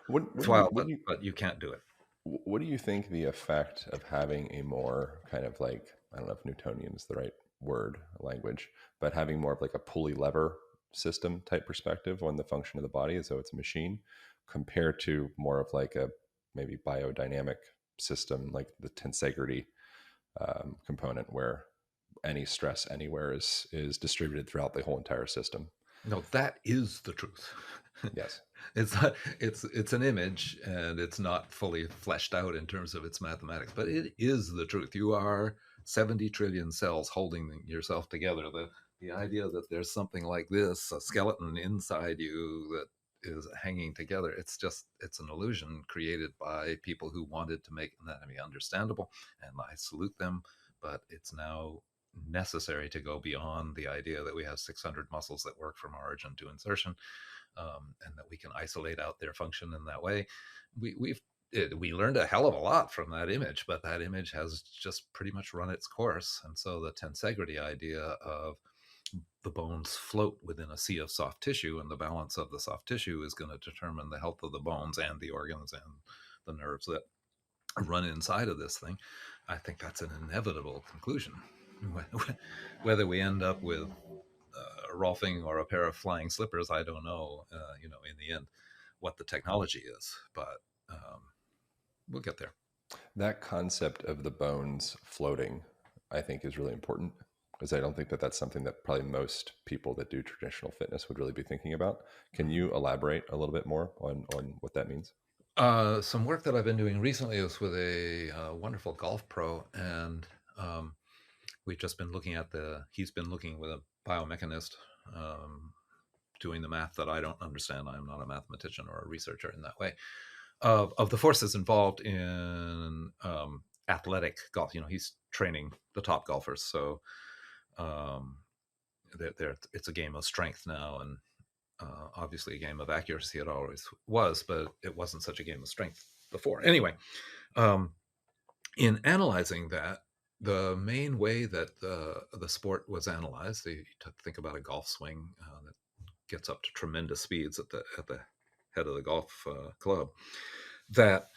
Speaker 3: What
Speaker 1: It's
Speaker 3: do you
Speaker 1: wild, but you can't do it.
Speaker 3: What do you think the effect of having a more kind of like, I don't know if Newtonian is the right word, language, but having more of like a pulley lever system type perspective on the function of the body as though it's a machine, compared to more of like a maybe biodynamic system like the tensegrity component, where any stress anywhere is distributed throughout the whole entire system?
Speaker 1: No, that is the truth.
Speaker 3: Yes.
Speaker 1: It's an image, and it's not fully fleshed out in terms of its mathematics, but it is the truth. You are 70 trillion cells holding yourself together. The idea that there's something like this, a skeleton inside you that is hanging together, it's an illusion created by people who wanted to make anatomy understandable, and I salute them. But it's now necessary to go beyond the idea that we have 600 muscles that work from origin to insertion, and that we can isolate out their function in that way. We learned a hell of a lot from that image, but that image has just pretty much run its course. And so the tensegrity idea of the bones float within a sea of soft tissue, and the balance of the soft tissue is going to determine the health of the bones and the organs and the nerves that run inside of this thing. I think that's an inevitable conclusion. Whether we end up with Rolfing or a pair of flying slippers, I don't know. In the end, what the technology is, but we'll get there.
Speaker 3: That concept of the bones floating, I think, is really important. because I don't think that that's something that probably most people that do traditional fitness would really be thinking about. Can you elaborate a little bit more on what that means?
Speaker 1: Some work that I've been doing recently is with a wonderful golf pro, and um, we've just been looking at he's been looking with a biomechanist, um, doing the math that I don't understand. I'm not a mathematician or a researcher in that way, of the forces involved in athletic golf. He's training the top golfers, so um, it's a game of strength now, and obviously a game of accuracy. It always was, but it wasn't such a game of strength before. Anyway, um, in analyzing that, the main way that the sport was analyzed, you think about a golf swing that gets up to tremendous speeds at the head of the golf club, that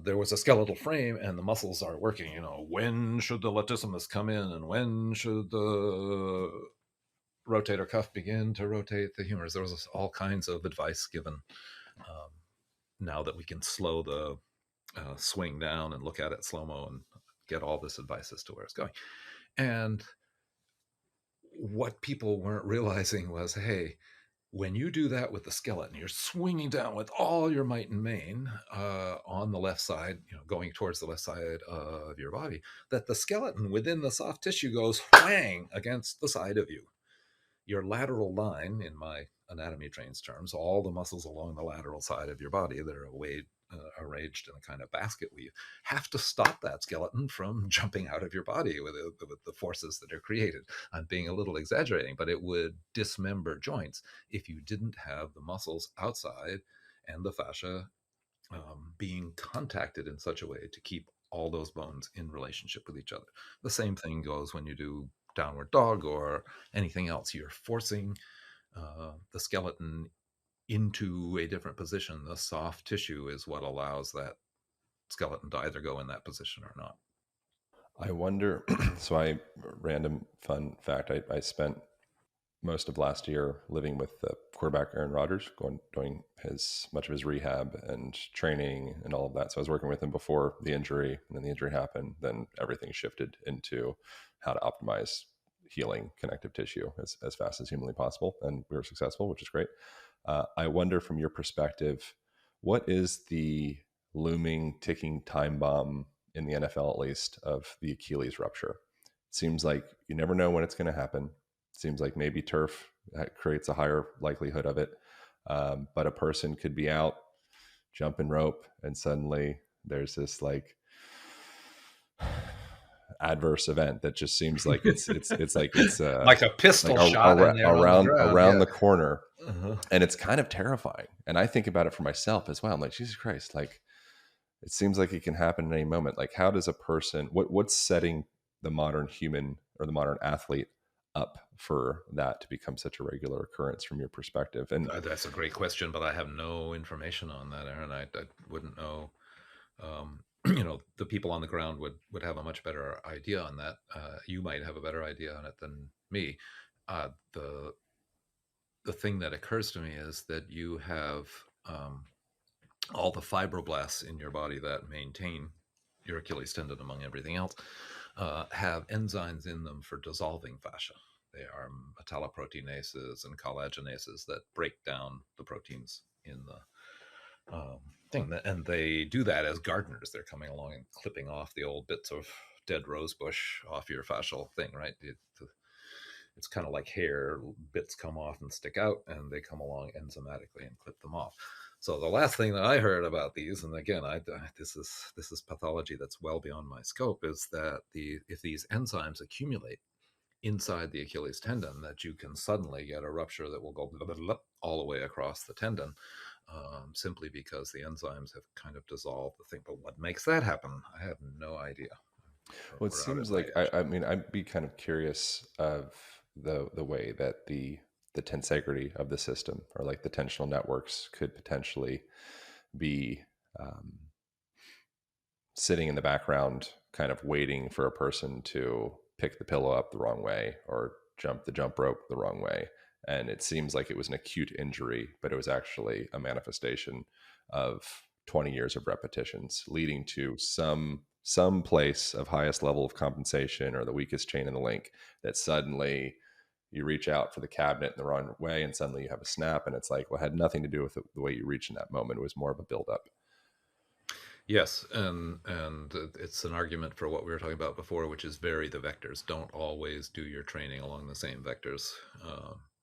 Speaker 1: there was a skeletal frame and the muscles are working. When should the latissimus come in, and when should the rotator cuff begin to rotate the humerus? There was all kinds of advice given. Now that we can slow the swing down and look at it slow-mo and get all this advice as to where it's going. And what people weren't realizing was, hey, when you do that with the skeleton, you're swinging down with all your might and main on the left side, going towards the left side of your body, that the skeleton within the soft tissue goes whang against the side of you. Your lateral line, in my anatomy trains terms, all the muscles along the lateral side of your body that are arranged in a kind of basket weave, have to stop that skeleton from jumping out of your body with the forces that are created. I'm being a little exaggerating, but it would dismember joints if you didn't have the muscles outside and the fascia being contacted in such a way to keep all those bones in relationship with each other. The same thing goes when you do downward dog or anything else. You're forcing the skeleton into a different position. The soft tissue is what allows that skeleton to either go in that position or not.
Speaker 3: I wonder. Random fun fact, I spent most of last year living with the quarterback Aaron Rodgers, doing much of his rehab and training and all of that. So I was working with him before the injury, and then the injury happened. Then everything shifted into how to optimize healing connective tissue as fast as humanly possible, and we were successful, which is great. I wonder, from your perspective, what is the looming ticking time bomb in the NFL, at least, of the Achilles rupture? It seems like you never know when it's going to happen. Seems like maybe turf creates a higher likelihood of it. But a person could be out jumping rope and suddenly there's this like adverse event that just seems like it's
Speaker 1: like a pistol shot
Speaker 3: around the corner.
Speaker 1: Uh-huh.
Speaker 3: And it's kind of terrifying. And I think about it for myself as well. I'm like, Jesus Christ, like it seems like it can happen at any moment. Like, how does a person, what's setting the modern human or the modern athlete up for that to become such a regular occurrence from your perspective? And
Speaker 1: that's a great question, but I have no information on that, Aaron. I wouldn't know. The people on the ground would have a much better idea on that. You might have a better idea on it than me. The thing that occurs to me is that you have all the fibroblasts in your body that maintain your Achilles tendon, among everything else, have enzymes in them for dissolving fascia. They are metalloproteinases and collagenases that break down the proteins in the thing. And they do that as gardeners. They're coming along and clipping off the old bits of dead rosebush off your fascial thing, right? It's kind of like hair. Bits come off and stick out, and they come along enzymatically and clip them off. So the last thing that I heard about these, and again, this is pathology that's well beyond my scope, is that if these enzymes accumulate inside the Achilles tendon, that you can suddenly get a rupture that will go all the way across the tendon, simply because the enzymes have kind of dissolved the thing. But what makes that happen? I have no idea.
Speaker 3: Well, it seems like I mean, I'd be kind of curious of the way that the tensegrity of the system, or like the tensional networks, could potentially be sitting in the background, kind of waiting for a person to pick the pillow up the wrong way or jump the jump rope the wrong way. And it seems like it was an acute injury, but it was actually a manifestation of 20 years of repetitions leading to some some place of highest level of compensation or the weakest chain in the link that suddenly you reach out for the cabinet in the wrong way and suddenly you have a snap, and it's like, well, it had nothing to do with the way you reach in that moment. It was more of a buildup.
Speaker 1: Yes, and it's an argument for what we were talking about before, which is vary the vectors. Don't always do your training along the same vectors.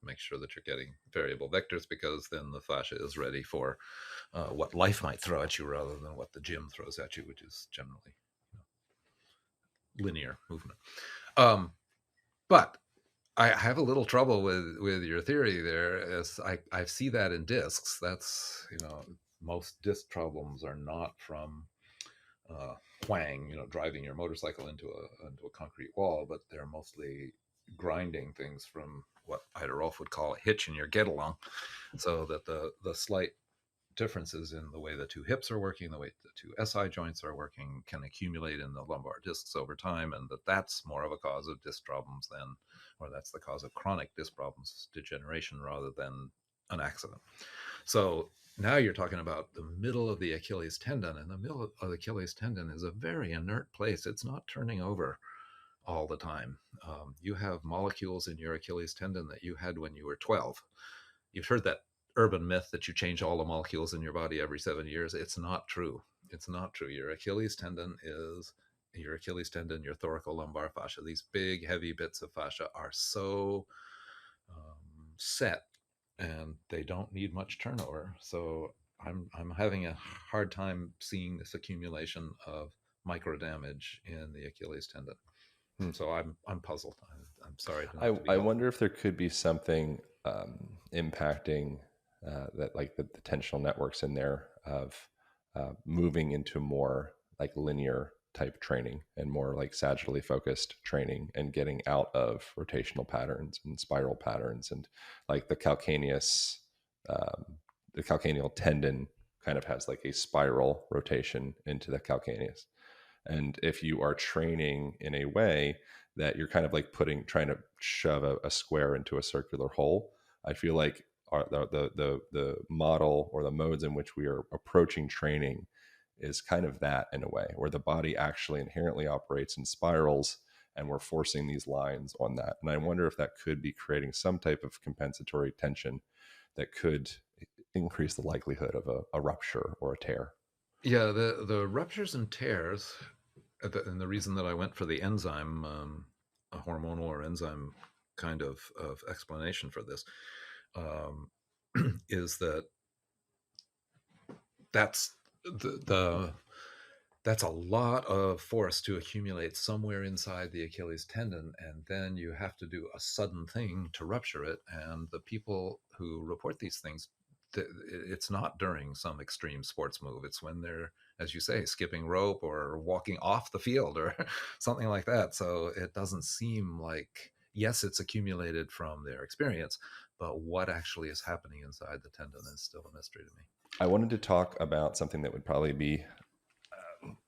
Speaker 1: Make sure that you're getting variable vectors, because then the fascia is ready for what life might throw at you rather than what the gym throws at you, which is generally, linear movement. But I have a little trouble with your theory there, as I see that in discs. That's, most disc problems are not from whang, driving your motorcycle into a concrete wall, but they're mostly grinding things from what Ida Rolf would call a hitch in your get along, so that the slight differences in the way the two hips are working, the way the two SI joints are working, can accumulate in the lumbar discs over time, and that's more of a cause of disc problems than, or that's the cause of chronic disc problems, degeneration, rather than an accident. So now you're talking about the middle of the Achilles tendon, and the middle of the Achilles tendon is a very inert place. It's not turning over all the time. You have molecules in your Achilles tendon that you had when you were 12. You've heard that urban myth that you change all the molecules in your body every 7 years. It's not true. It's not true. Your Achilles tendon, your thoracolumbar fascia. These big, heavy bits of fascia are so set, and they don't need much turnover. So I'm having a hard time seeing this accumulation of micro damage in the Achilles tendon. So I'm puzzled. I'm sorry to not to be
Speaker 3: I
Speaker 1: helpful.
Speaker 3: wonder if there could be something impacting that, like the tensional networks in there of moving into more like linear type training and more like sagittally focused training, and getting out of rotational patterns and spiral patterns, and like um, the calcaneal tendon kind of has like a spiral rotation into the calcaneus. And if you are training in a way that you're kind of like trying to shove a square into a circular hole, I feel like the model or the modes in which we are approaching training is kind of that, in a way, where the body actually inherently operates in spirals, and we're forcing these lines on that. And I wonder if that could be creating some type of compensatory tension that could increase the likelihood of a rupture or a tear.
Speaker 1: Yeah, the ruptures and tears, and the reason that I went for the enzyme, a hormonal or enzyme kind of explanation for this, um, is that that's the that's a lot of force to accumulate somewhere inside the Achilles tendon, and then you have to do a sudden thing to rupture it. And the people who report these things, it's not during some extreme sports move. It's when they're, as you say, skipping rope or walking off the field or something like that. So it doesn't seem like, yes, it's accumulated from their experience, but what actually is happening inside the tendon is still a mystery to me.
Speaker 3: I wanted to talk about something that would probably be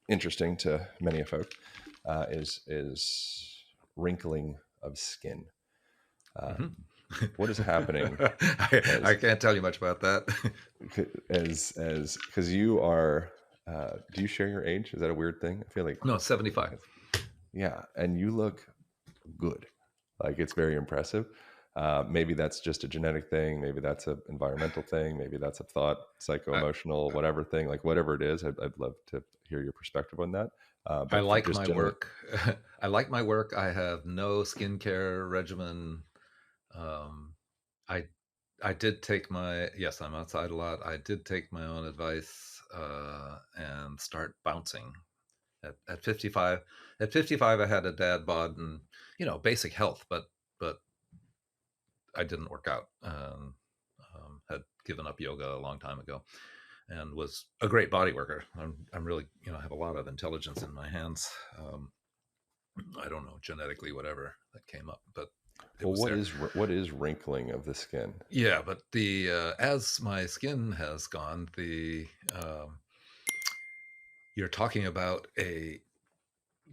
Speaker 3: interesting to many of folk, is wrinkling of skin.
Speaker 1: Mhm.
Speaker 3: What is happening
Speaker 1: I
Speaker 3: as
Speaker 1: can't tell you much about that.
Speaker 3: as because you are? Do you share your age? Is that a weird thing? I feel like,
Speaker 1: No, 75.
Speaker 3: yeah, and you look good. Like, it's very impressive. Maybe that's just a genetic thing. Maybe that's an environmental thing. Maybe that's a thought,
Speaker 1: I,
Speaker 3: psycho-emotional, whatever thing. Like, whatever it is, I'd love to hear your perspective on that.
Speaker 1: I
Speaker 3: But for
Speaker 1: like
Speaker 3: just
Speaker 1: my
Speaker 3: generally,
Speaker 1: work. I like my work. I have no skincare regimen. Um, I I did take my, yes, I'm outside a lot. I did take my own advice and start bouncing at 55. At 55, I had a dad bod and, basic health, but I didn't work out. Had given up yoga a long time ago, and was a great body worker. I'm really, have a lot of intelligence in my hands. I don't know, genetically, whatever that came up, but it
Speaker 3: well,
Speaker 1: was there.
Speaker 3: what is wrinkling of the skin?
Speaker 1: Yeah, but the as my skin has gone, the you're talking about the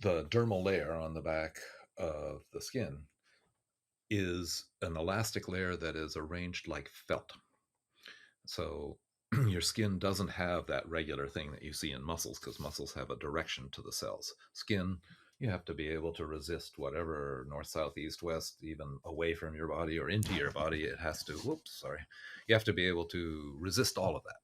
Speaker 1: dermal layer on the back of the skin is an elastic layer that is arranged like felt. So your skin doesn't have that regular thing that you see in muscles, because muscles have a direction to the cells. Skin, you have to be able to resist whatever north, south, east, west, even away from your body or into your body. It has to, whoops, sorry. You have to be able to resist all of that.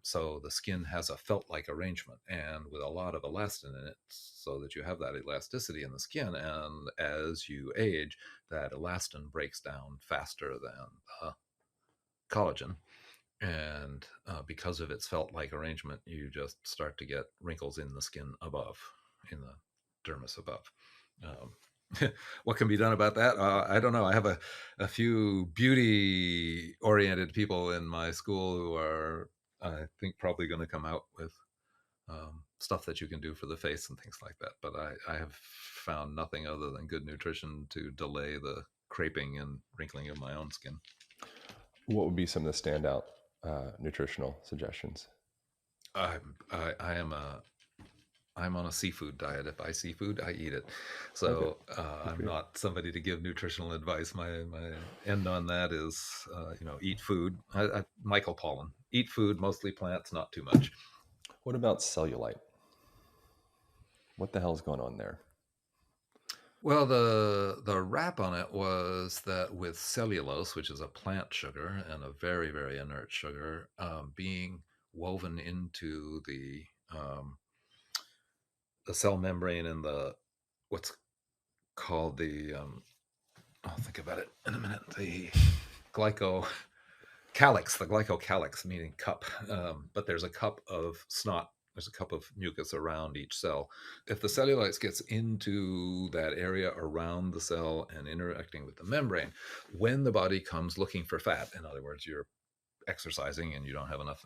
Speaker 1: So the skin has a felt-like arrangement, and with a lot of elastin in it, so that you have that elasticity in the skin. And as you age, that elastin breaks down faster than collagen, and because of its felt-like arrangement, you just start to get wrinkles in the skin above, in the dermis above. What can be done about that? I don't know. I have a few beauty-oriented people in my school who are, I think, probably going to come out with stuff that you can do for the face and things like that. But I have found nothing other than good nutrition to delay the creping and wrinkling of my own skin.
Speaker 3: What would be some of the standout nutritional suggestions?
Speaker 1: I'm on a seafood diet. If I see food, I eat it. So I'm not somebody to give nutritional advice. My end on that is, eat food. Michael Pollan, eat food, mostly plants, not too much.
Speaker 3: What about cellulite? What the hell's going on there?
Speaker 1: Well, the rap on it was that with cellulose, which is a plant sugar and a very, very inert sugar, being woven into the cell membrane and what's called I'll think about it in a minute. The glycocalyx, meaning cup. But there's a cup of snot. There's a cup of mucus around each cell. If the cellulite gets into that area around the cell and interacting with the membrane, when the body comes looking for fat, in other words, you're exercising and you don't have enough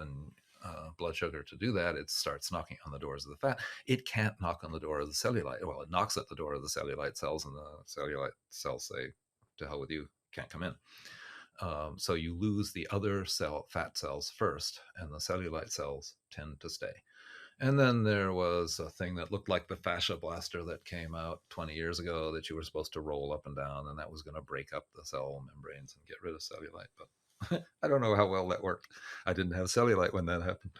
Speaker 1: blood sugar to do that, it starts knocking on the doors of the fat. It can't knock on the door of the cellulite. Well, it knocks at the door of the cellulite cells, and the cellulite cells say, to hell with you, can't come in. So you lose the other fat cells first, and the cellulite cells tend to stay. And then there was a thing that looked like the fascia blaster that came out 20 years ago that you were supposed to roll up and down, and that was going to break up the cell membranes and get rid of cellulite. But I don't know how well that worked. I didn't have cellulite when that happened.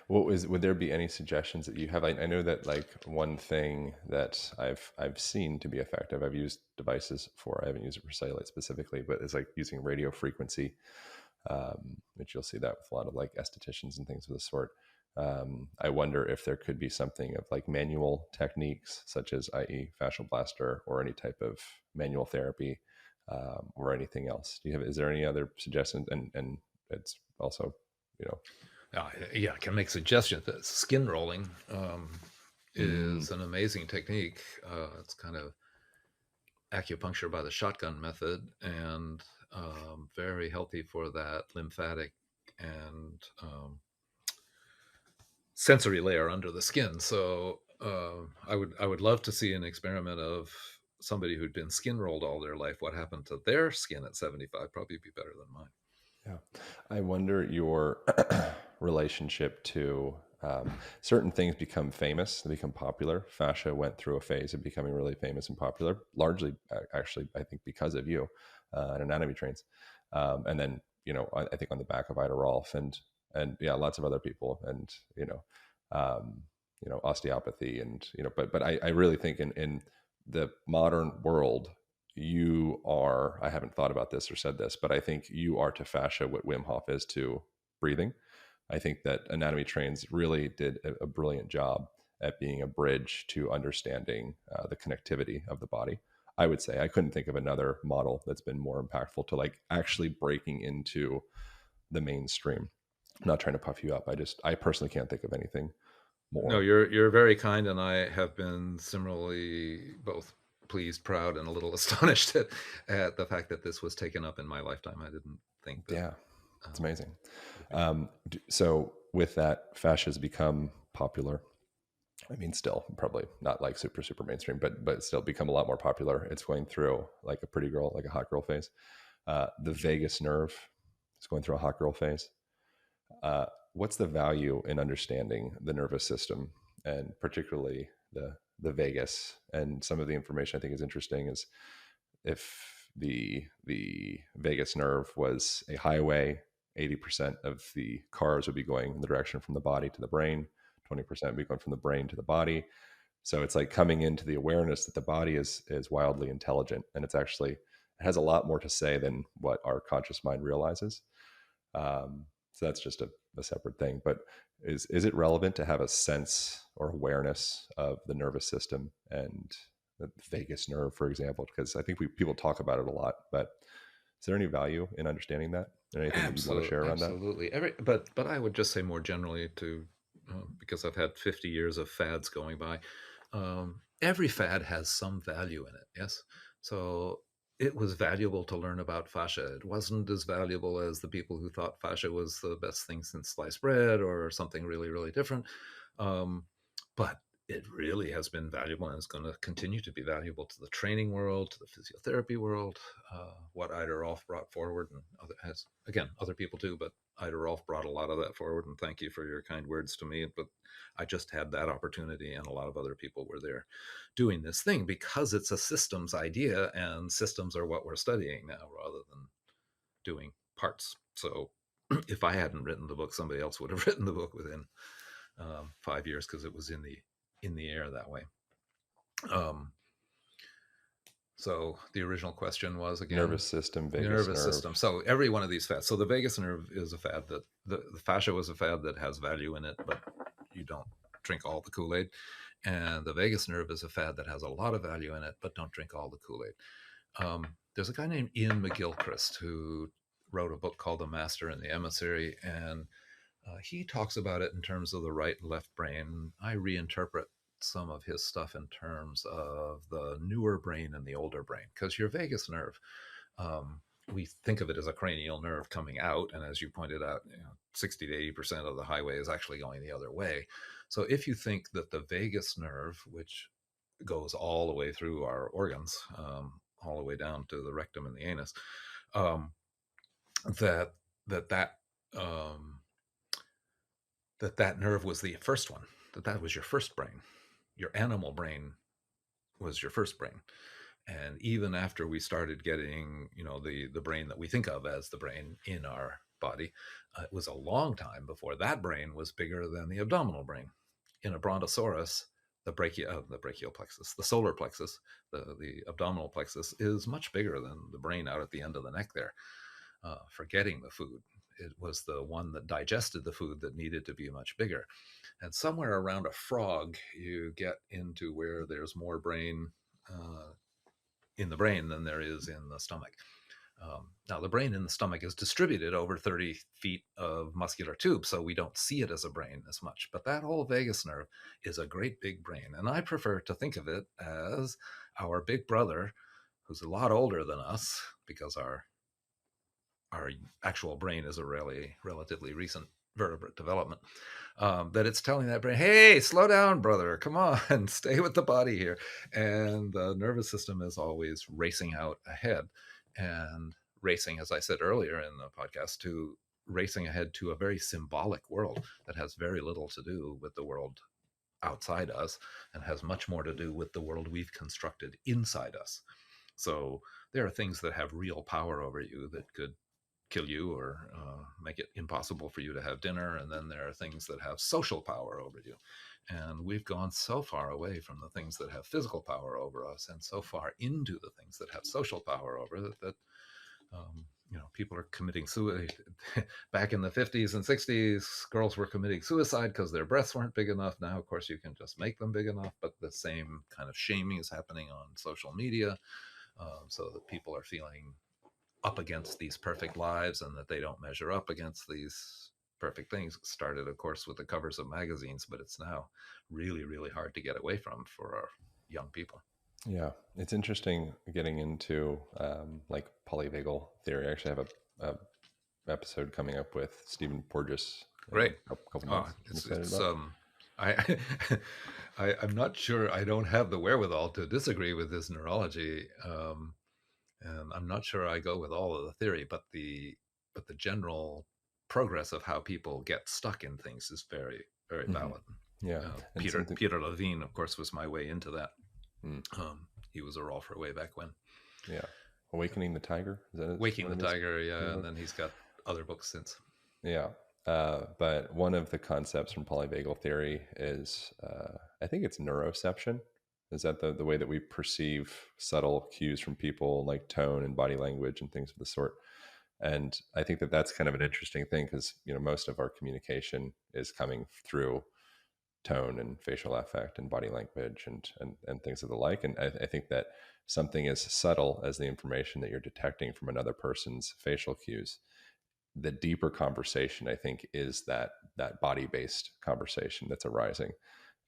Speaker 3: Would there be any suggestions that you have? I know that like one thing that I've seen to be effective, I've used devices for, I haven't used it for cellulite specifically, but it's like using radio frequency, which you'll see that with a lot of like estheticians and things of the sort. I wonder if there could be something of like manual techniques, such as, i.e., fascial blaster, or any type of manual therapy, or anything else. Is there any other suggestions? And it's also,
Speaker 1: yeah, I can make suggestions. Skin rolling is an amazing technique. It's kind of acupuncture by the shotgun method, and very healthy for that lymphatic and sensory layer under the skin. So I would love to see an experiment of somebody who'd been skin rolled all their life. What happened to their skin at 75? Probably be better than mine.
Speaker 3: Yeah. I wonder your relationship to certain things become famous, they become popular. Fascia went through a phase of becoming really famous and popular, largely, actually, I think because of you and Anatomy Trains. And then, I think on the back of Ida Rolf and yeah, lots of other people, and, osteopathy and, but I really think in the modern world, you are, I haven't thought about this or said this, but I think you are to fascia what Wim Hof is to breathing. I think that Anatomy Trains really did a brilliant job at being a bridge to understanding the connectivity of the body. I would say I couldn't think of another model that's been more impactful to like actually breaking into the mainstream. I'm not trying to puff you up. I personally can't think of anything more.
Speaker 1: No, you're very kind, and I have been similarly both pleased, proud, and a little astonished at the fact that this was taken up in my lifetime. I didn't think that.
Speaker 3: Yeah, it's amazing. So with that, fascia has become popular. I mean, still probably not like super mainstream, but still become a lot more popular. It's going through like a pretty girl, like a hot girl phase. The vagus nerve is going through a hot girl phase. What's the value in understanding the nervous system, and particularly the vagus? And some of the information I think is interesting is if the vagus nerve was a highway 80% of the cars would be going in the direction from the body to the brain, 20% would be going from the brain to the body. So it's like coming into the awareness that the body is wildly intelligent, and it's actually, it has a lot more to say than what our conscious mind realizes. So that's just a separate thing. But is it relevant to have a sense or awareness of the nervous system and the vagus nerve, for example? Because I think people talk about it a lot, but is there any value in understanding that? Anything that you want to share around that?
Speaker 1: Absolutely. But I would just say more generally because I've had 50 years of fads going by. Every fad has some value in it. Yes. So it was valuable to learn about fascia. It wasn't as valuable as the people who thought fascia was the best thing since sliced bread or something really, really different. Um, but it really has been valuable and is going to continue to be valuable to the training world, to the physiotherapy world. What Ida Rolf brought forward, and other people too, but Ida Rolf brought a lot of that forward. And thank you for your kind words to me. But I just had that opportunity, and a lot of other people were there doing this thing because it's a systems idea, and systems are what we're studying now rather than doing parts. So if I hadn't written the book, somebody else would have written the book within 5 years because it was in the air that way. So the original question was again
Speaker 3: Nervous system, vagus
Speaker 1: nervous
Speaker 3: nerve.
Speaker 1: system. So every one of these fads. So the vagus nerve is a fad that the fascia was a fad that has value in it, but you don't drink all the Kool-Aid. And the vagus nerve is a fad that has a lot of value in it, but don't drink all the Kool-Aid. There's a guy named Ian McGilchrist who wrote a book called The Master and the Emissary, and he talks about it in terms of the right and left brain. I reinterpret some of his stuff in terms of the newer brain and the older brain, because your vagus nerve, we think of it as a cranial nerve coming out, and as you pointed out, 60 to 80% of the highway is actually going the other way. So if you think that the vagus nerve, which goes all the way through our organs, all the way down to the rectum and the anus, that nerve was the first one, that was your first brain. Your animal brain was your first brain. And even after we started getting, the brain that we think of as the brain in our body, it was a long time before that brain was bigger than the abdominal brain. In a brontosaurus, the brachial plexus, the solar plexus, the abdominal plexus is much bigger than the brain out at the end of the neck there, for getting the food. It was the one that digested the food that needed to be much bigger. And somewhere around a frog, you get into where there's more brain in the brain than there is in the stomach. Now, the brain in the stomach is distributed over 30 feet of muscular tube, so we don't see it as a brain as much. But that whole vagus nerve is a great big brain. And I prefer to think of it as our big brother, who's a lot older than us, because our actual brain is a relatively recent vertebrate development, that it's telling that brain, hey, slow down, brother, come on, stay with the body here. And the nervous system is always racing out ahead, and racing, as I said earlier in the podcast, to racing ahead to a very symbolic world that has very little to do with the world outside us and has much more to do with the world we've constructed inside us. So there are things that have real power over you that could kill you or make it impossible for you to have dinner. And then there are things that have social power over you. And we've gone so far away from the things that have physical power over us and so far into the things that have social power over that people are committing suicide. Back in the 50s and 60s, girls were committing suicide because their breasts weren't big enough. Now, of course, you can just make them big enough, but the same kind of shaming is happening on social media, so that people are feeling up against these perfect lives and that they don't measure up against these perfect things. It started, of course, with the covers of magazines, but it's now really, really hard to get away from for our young people.
Speaker 3: Yeah, it's interesting getting into like polyvagal theory. I actually have a episode coming up with Stephen Porges.
Speaker 1: Great.
Speaker 3: A couple months.
Speaker 1: I'm not sure. I don't have the wherewithal to disagree with his neurology. And I'm not sure I go with all of the theory, but the general progress of how people get stuck in things is very, very valid.
Speaker 3: Yeah.
Speaker 1: Peter Levine, of course, was my way into that. He was a rolfer way back when.
Speaker 3: Yeah. Awakening the Tiger? Is that
Speaker 1: Waking the Tiger, yeah. And then he's got other books since.
Speaker 3: Yeah. But one of the concepts from polyvagal theory is, I think it's neuroception. Is that the way that we perceive subtle cues from people, like tone and body language and things of the sort? And I think that that's kind of an interesting thing because, most of our communication is coming through tone and facial affect and body language and things of the like. And I think that something as subtle as the information that you're detecting from another person's facial cues, the deeper conversation, I think, is that body based conversation that's arising.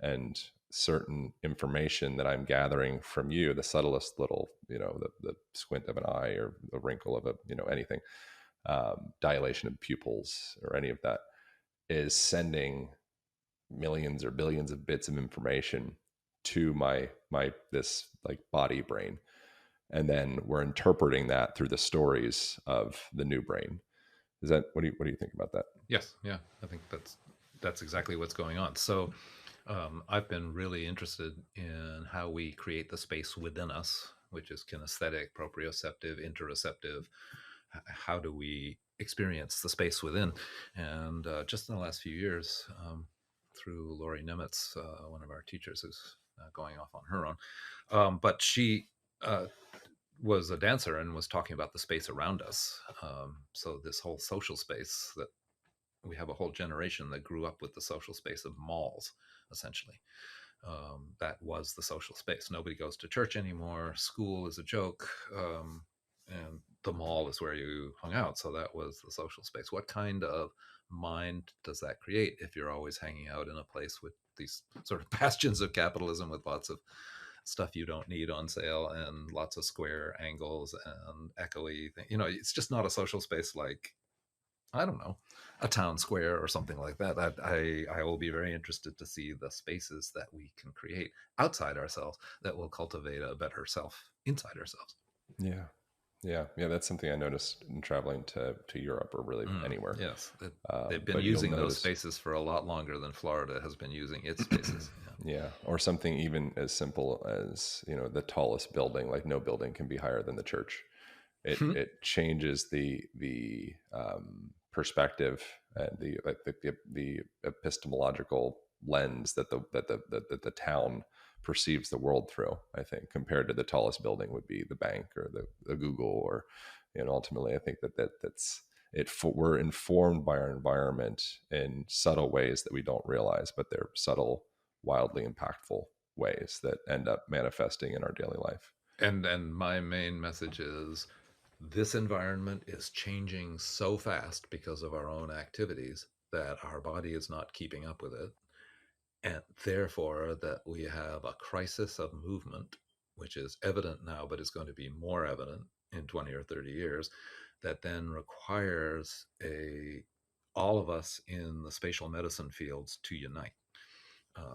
Speaker 3: And certain information that I'm gathering from you, the subtlest little, the squint of an eye or the wrinkle of anything, dilation of pupils or any of that, is sending millions or billions of bits of information to my this like body brain, and then we're interpreting that through the stories of the new brain. Is that what do you think about that?
Speaker 1: Yes, yeah, I think that's exactly what's going on. So I've been really interested in how we create the space within us, which is kinesthetic, proprioceptive, interoceptive. How do we experience the space within? And just in the last few years, through Lori Nemitz, one of our teachers who's going off on her own, but she was a dancer and was talking about the space around us. So this whole social space that we have a whole generation that grew up with the social space of malls, essentially. That was the social space. Nobody goes to church anymore. School is a joke. And the mall is where you hung out. So that was the social space. What kind of mind does that create if you're always hanging out in a place with these sort of bastions of capitalism with lots of stuff you don't need on sale and lots of square angles and echoey things? It's just not a social space like, I don't know, a town square or something like that. I will be very interested to see the spaces that we can create outside ourselves that will cultivate a better self inside ourselves.
Speaker 3: Yeah. Yeah, that's something I noticed in traveling to Europe or really anywhere.
Speaker 1: Yes, they've been
Speaker 3: But you'll
Speaker 1: using those
Speaker 3: notice,
Speaker 1: spaces for a lot longer than Florida has been using its spaces.
Speaker 3: yeah, or something even as simple as the tallest building. Like no building can be higher than the church. It
Speaker 1: Yeah.
Speaker 3: it changes the perspective and the epistemological lens that the town perceives the world through. I think compared to the tallest building would be the bank or the Google, or ultimately I think that's it. We're informed by our environment in subtle ways that we don't realize, but they're subtle, wildly impactful ways that end up manifesting in our daily life.
Speaker 1: And my main message is this environment is changing so fast because of our own activities that our body is not keeping up with it, and therefore that we have a crisis of movement, which is evident now but is going to be more evident in 20 or 30 years, that then requires a all of us in the spatial medicine fields to unite.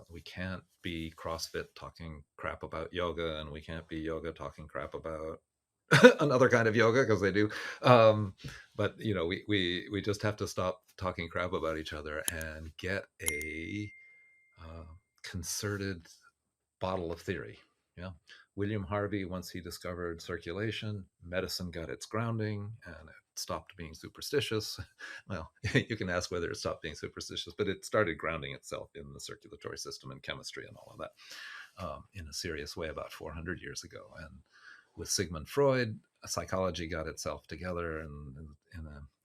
Speaker 1: We can't be CrossFit talking crap about yoga, and we can't be yoga talking crap about another kind of yoga, because they do. But we just have to stop talking crap about each other and get a uh, concerted bottle of theory. Yeah. William Harvey, once he discovered circulation, medicine got its grounding and it stopped being superstitious. Well, you can ask whether it stopped being superstitious, but it started grounding itself in the circulatory system and chemistry and all of that in a serious way about 400 years ago. And with Sigmund Freud, psychology got itself together and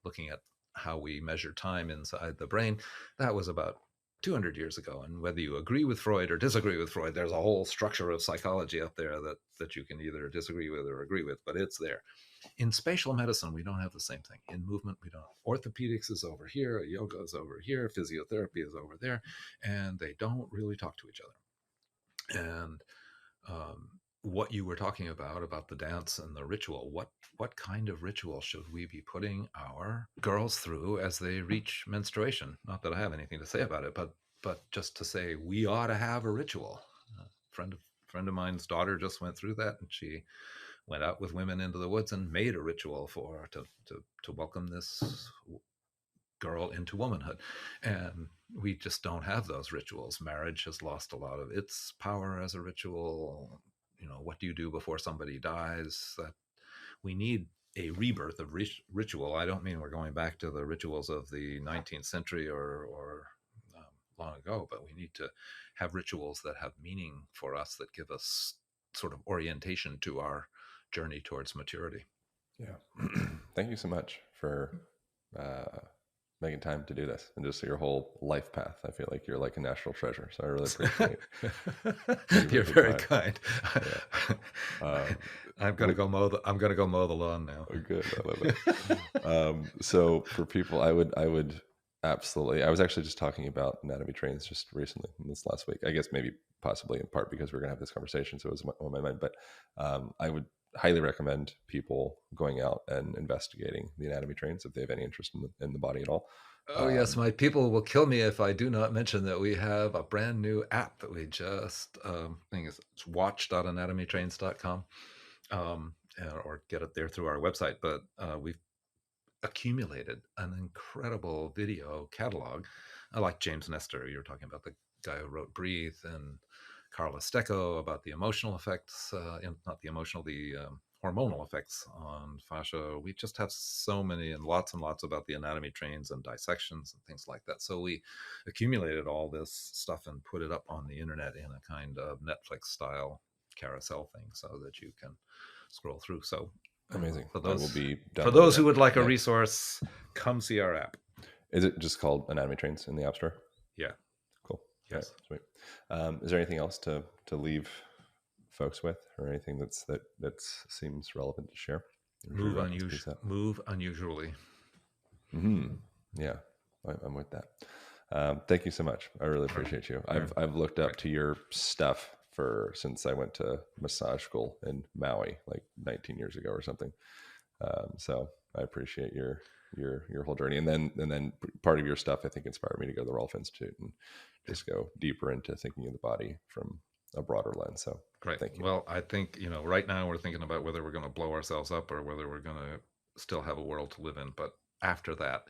Speaker 1: looking at how we measure time inside the brain. That was about 200 years ago. And whether you agree with Freud or disagree with Freud, there's a whole structure of psychology up there that you can either disagree with or agree with, but it's there. In spatial medicine, we don't have the same thing. In movement, we don't. Orthopedics is over here, yoga is over here, physiotherapy is over there, and they don't really talk to each other. And um, what you were talking about the dance and the ritual, what kind of ritual should we be putting our girls through as they reach menstruation? Not that I have anything to say about it, but just to say we ought to have a ritual. A friend of mine's daughter just went through that, and she went out with women into the woods and made a ritual for to welcome this girl into womanhood. And we just don't have those rituals. Marriage has lost a lot of its power as a ritual. What do you do before somebody dies? That we need a rebirth of ritual. I don't mean we're going back to the rituals of the 19th century or long ago, but we need to have rituals that have meaning for us, that give us sort of orientation to our journey towards maturity.
Speaker 3: Yeah. Thank you so much for making time to do this, and just your whole life path. I feel like you're like a national treasure, so I really appreciate
Speaker 1: You're very kind.
Speaker 3: Yeah.
Speaker 1: I'm gonna go mow the lawn now.
Speaker 3: Good, I love it. So for people, I would absolutely. I was actually just talking about anatomy trains just recently, this last week. I guess maybe possibly in part because we're gonna have this conversation, so it was on my mind. But I would highly recommend people going out and investigating the anatomy trains if they have any interest in the body at all.
Speaker 1: Oh yes, my people will kill me if I do not mention that we have a brand new app that we just I think it's watch.anatomytrains.com, or get it there through our website. But we've accumulated an incredible video catalog, like James Nestor, you were talking about, the guy who wrote Breathe, and Carla Stecco about the emotional effects, not the emotional, the hormonal effects on fascia. We just have so many and lots about the anatomy trains and dissections and things like that. So we accumulated all this stuff and put it up on the internet in a kind of Netflix style carousel thing, so that you can scroll through. So
Speaker 3: amazing.
Speaker 1: For those,
Speaker 3: will be
Speaker 1: for those who would like a resource, come see our app.
Speaker 3: Is it just called Anatomy Trains in the App Store?
Speaker 1: Yeah.
Speaker 3: Cool.
Speaker 1: Yes.
Speaker 3: Right, sweet. Is there anything else to leave folks with, or anything that seems relevant to share?
Speaker 1: Move unusually.
Speaker 3: Mm-hmm. Yeah, I'm with that. Thank you so much. I really appreciate you. I've looked up to your stuff since I went to massage school in Maui like 19 years ago or something. So I appreciate your whole journey, and then part of your stuff I think inspired me to go to the Rolf Institute and just go deeper into thinking of the body from a broader lens. So
Speaker 1: great.
Speaker 3: Thank you.
Speaker 1: Well, I think right now we're thinking about whether we're going to blow ourselves up or whether we're going to still have a world to live in. But after that,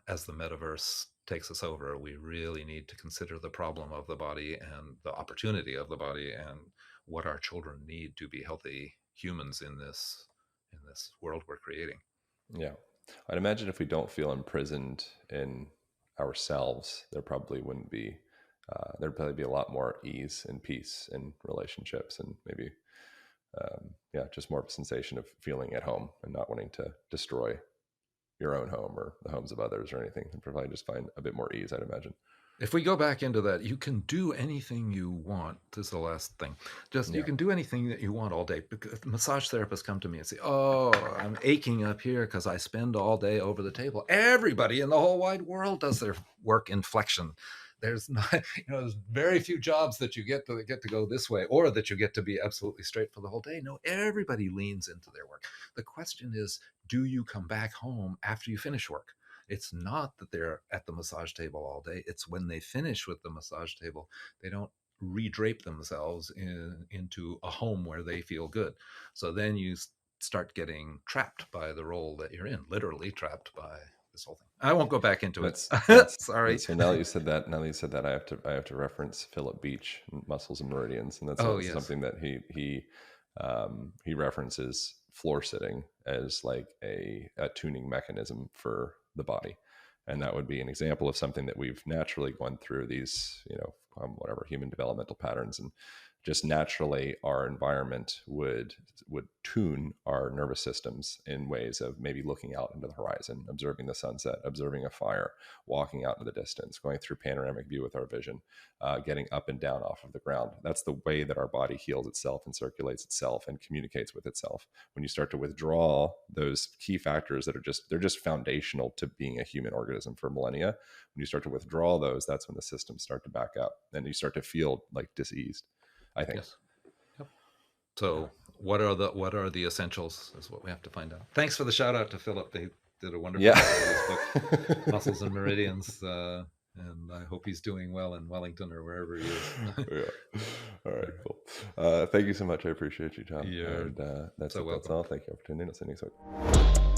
Speaker 1: as the metaverse takes us over, we really need to consider the problem of the body and the opportunity of the body, and what our children need to be healthy humans in this world we're creating.
Speaker 3: Yeah, I'd imagine if we don't feel imprisoned in ourselves, there probably wouldn't be. There'd probably be a lot more ease and peace in relationships, and maybe, just more of a sensation of feeling at home and not wanting to destroy your own home or the homes of others or anything, and probably just find a bit more ease, I'd imagine.
Speaker 1: If we go back into that, you can do anything you want. This is the last thing. You can do anything that you want all day. Because massage therapists come to me and say, "Oh, I'm aching up here because I spend all day over the table." Everybody in the whole wide world does their work in flexion. There's not, there's very few jobs that you get to go this way, or that you get to be absolutely straight for the whole day. No, everybody leans into their work. The question is, do you come back home after you finish work? It's not that they're at the massage table all day. It's when they finish with the massage table, they don't redrape themselves into a home where they feel good. So then you start getting trapped by the role that you're in, literally trapped by this whole thing. I won't go back into it. Sorry.
Speaker 3: So now that you said that, I have to reference Philip Beach, Muscles and Meridians, and that's something that he references floor sitting as like a tuning mechanism for the body. And that would be an example of something that we've naturally gone through these, whatever human developmental patterns, and just naturally our environment would tune our nervous systems in ways of maybe looking out into the horizon, observing the sunset, observing a fire, walking out into the distance, going through panoramic view with our vision, getting up and down off of the ground. That's the way that our body heals itself and circulates itself and communicates with itself. When you start to withdraw those key factors that they're just foundational to being a human organism for millennia, when you start to withdraw those, that's when the systems start to back up and you start to feel like diseased, I think.
Speaker 1: Yes. Yep. So what are the essentials is what we have to find out. Thanks for the shout out to Philip. They did a wonderful job with this book, Muscles and Meridians. And I hope he's doing well in Wellington or wherever he is.
Speaker 3: Yeah. All right, cool. Thank you so much. I appreciate you, Tom.
Speaker 1: Yeah.
Speaker 3: And that's all. Thank you for tuning in. I'll see you next week.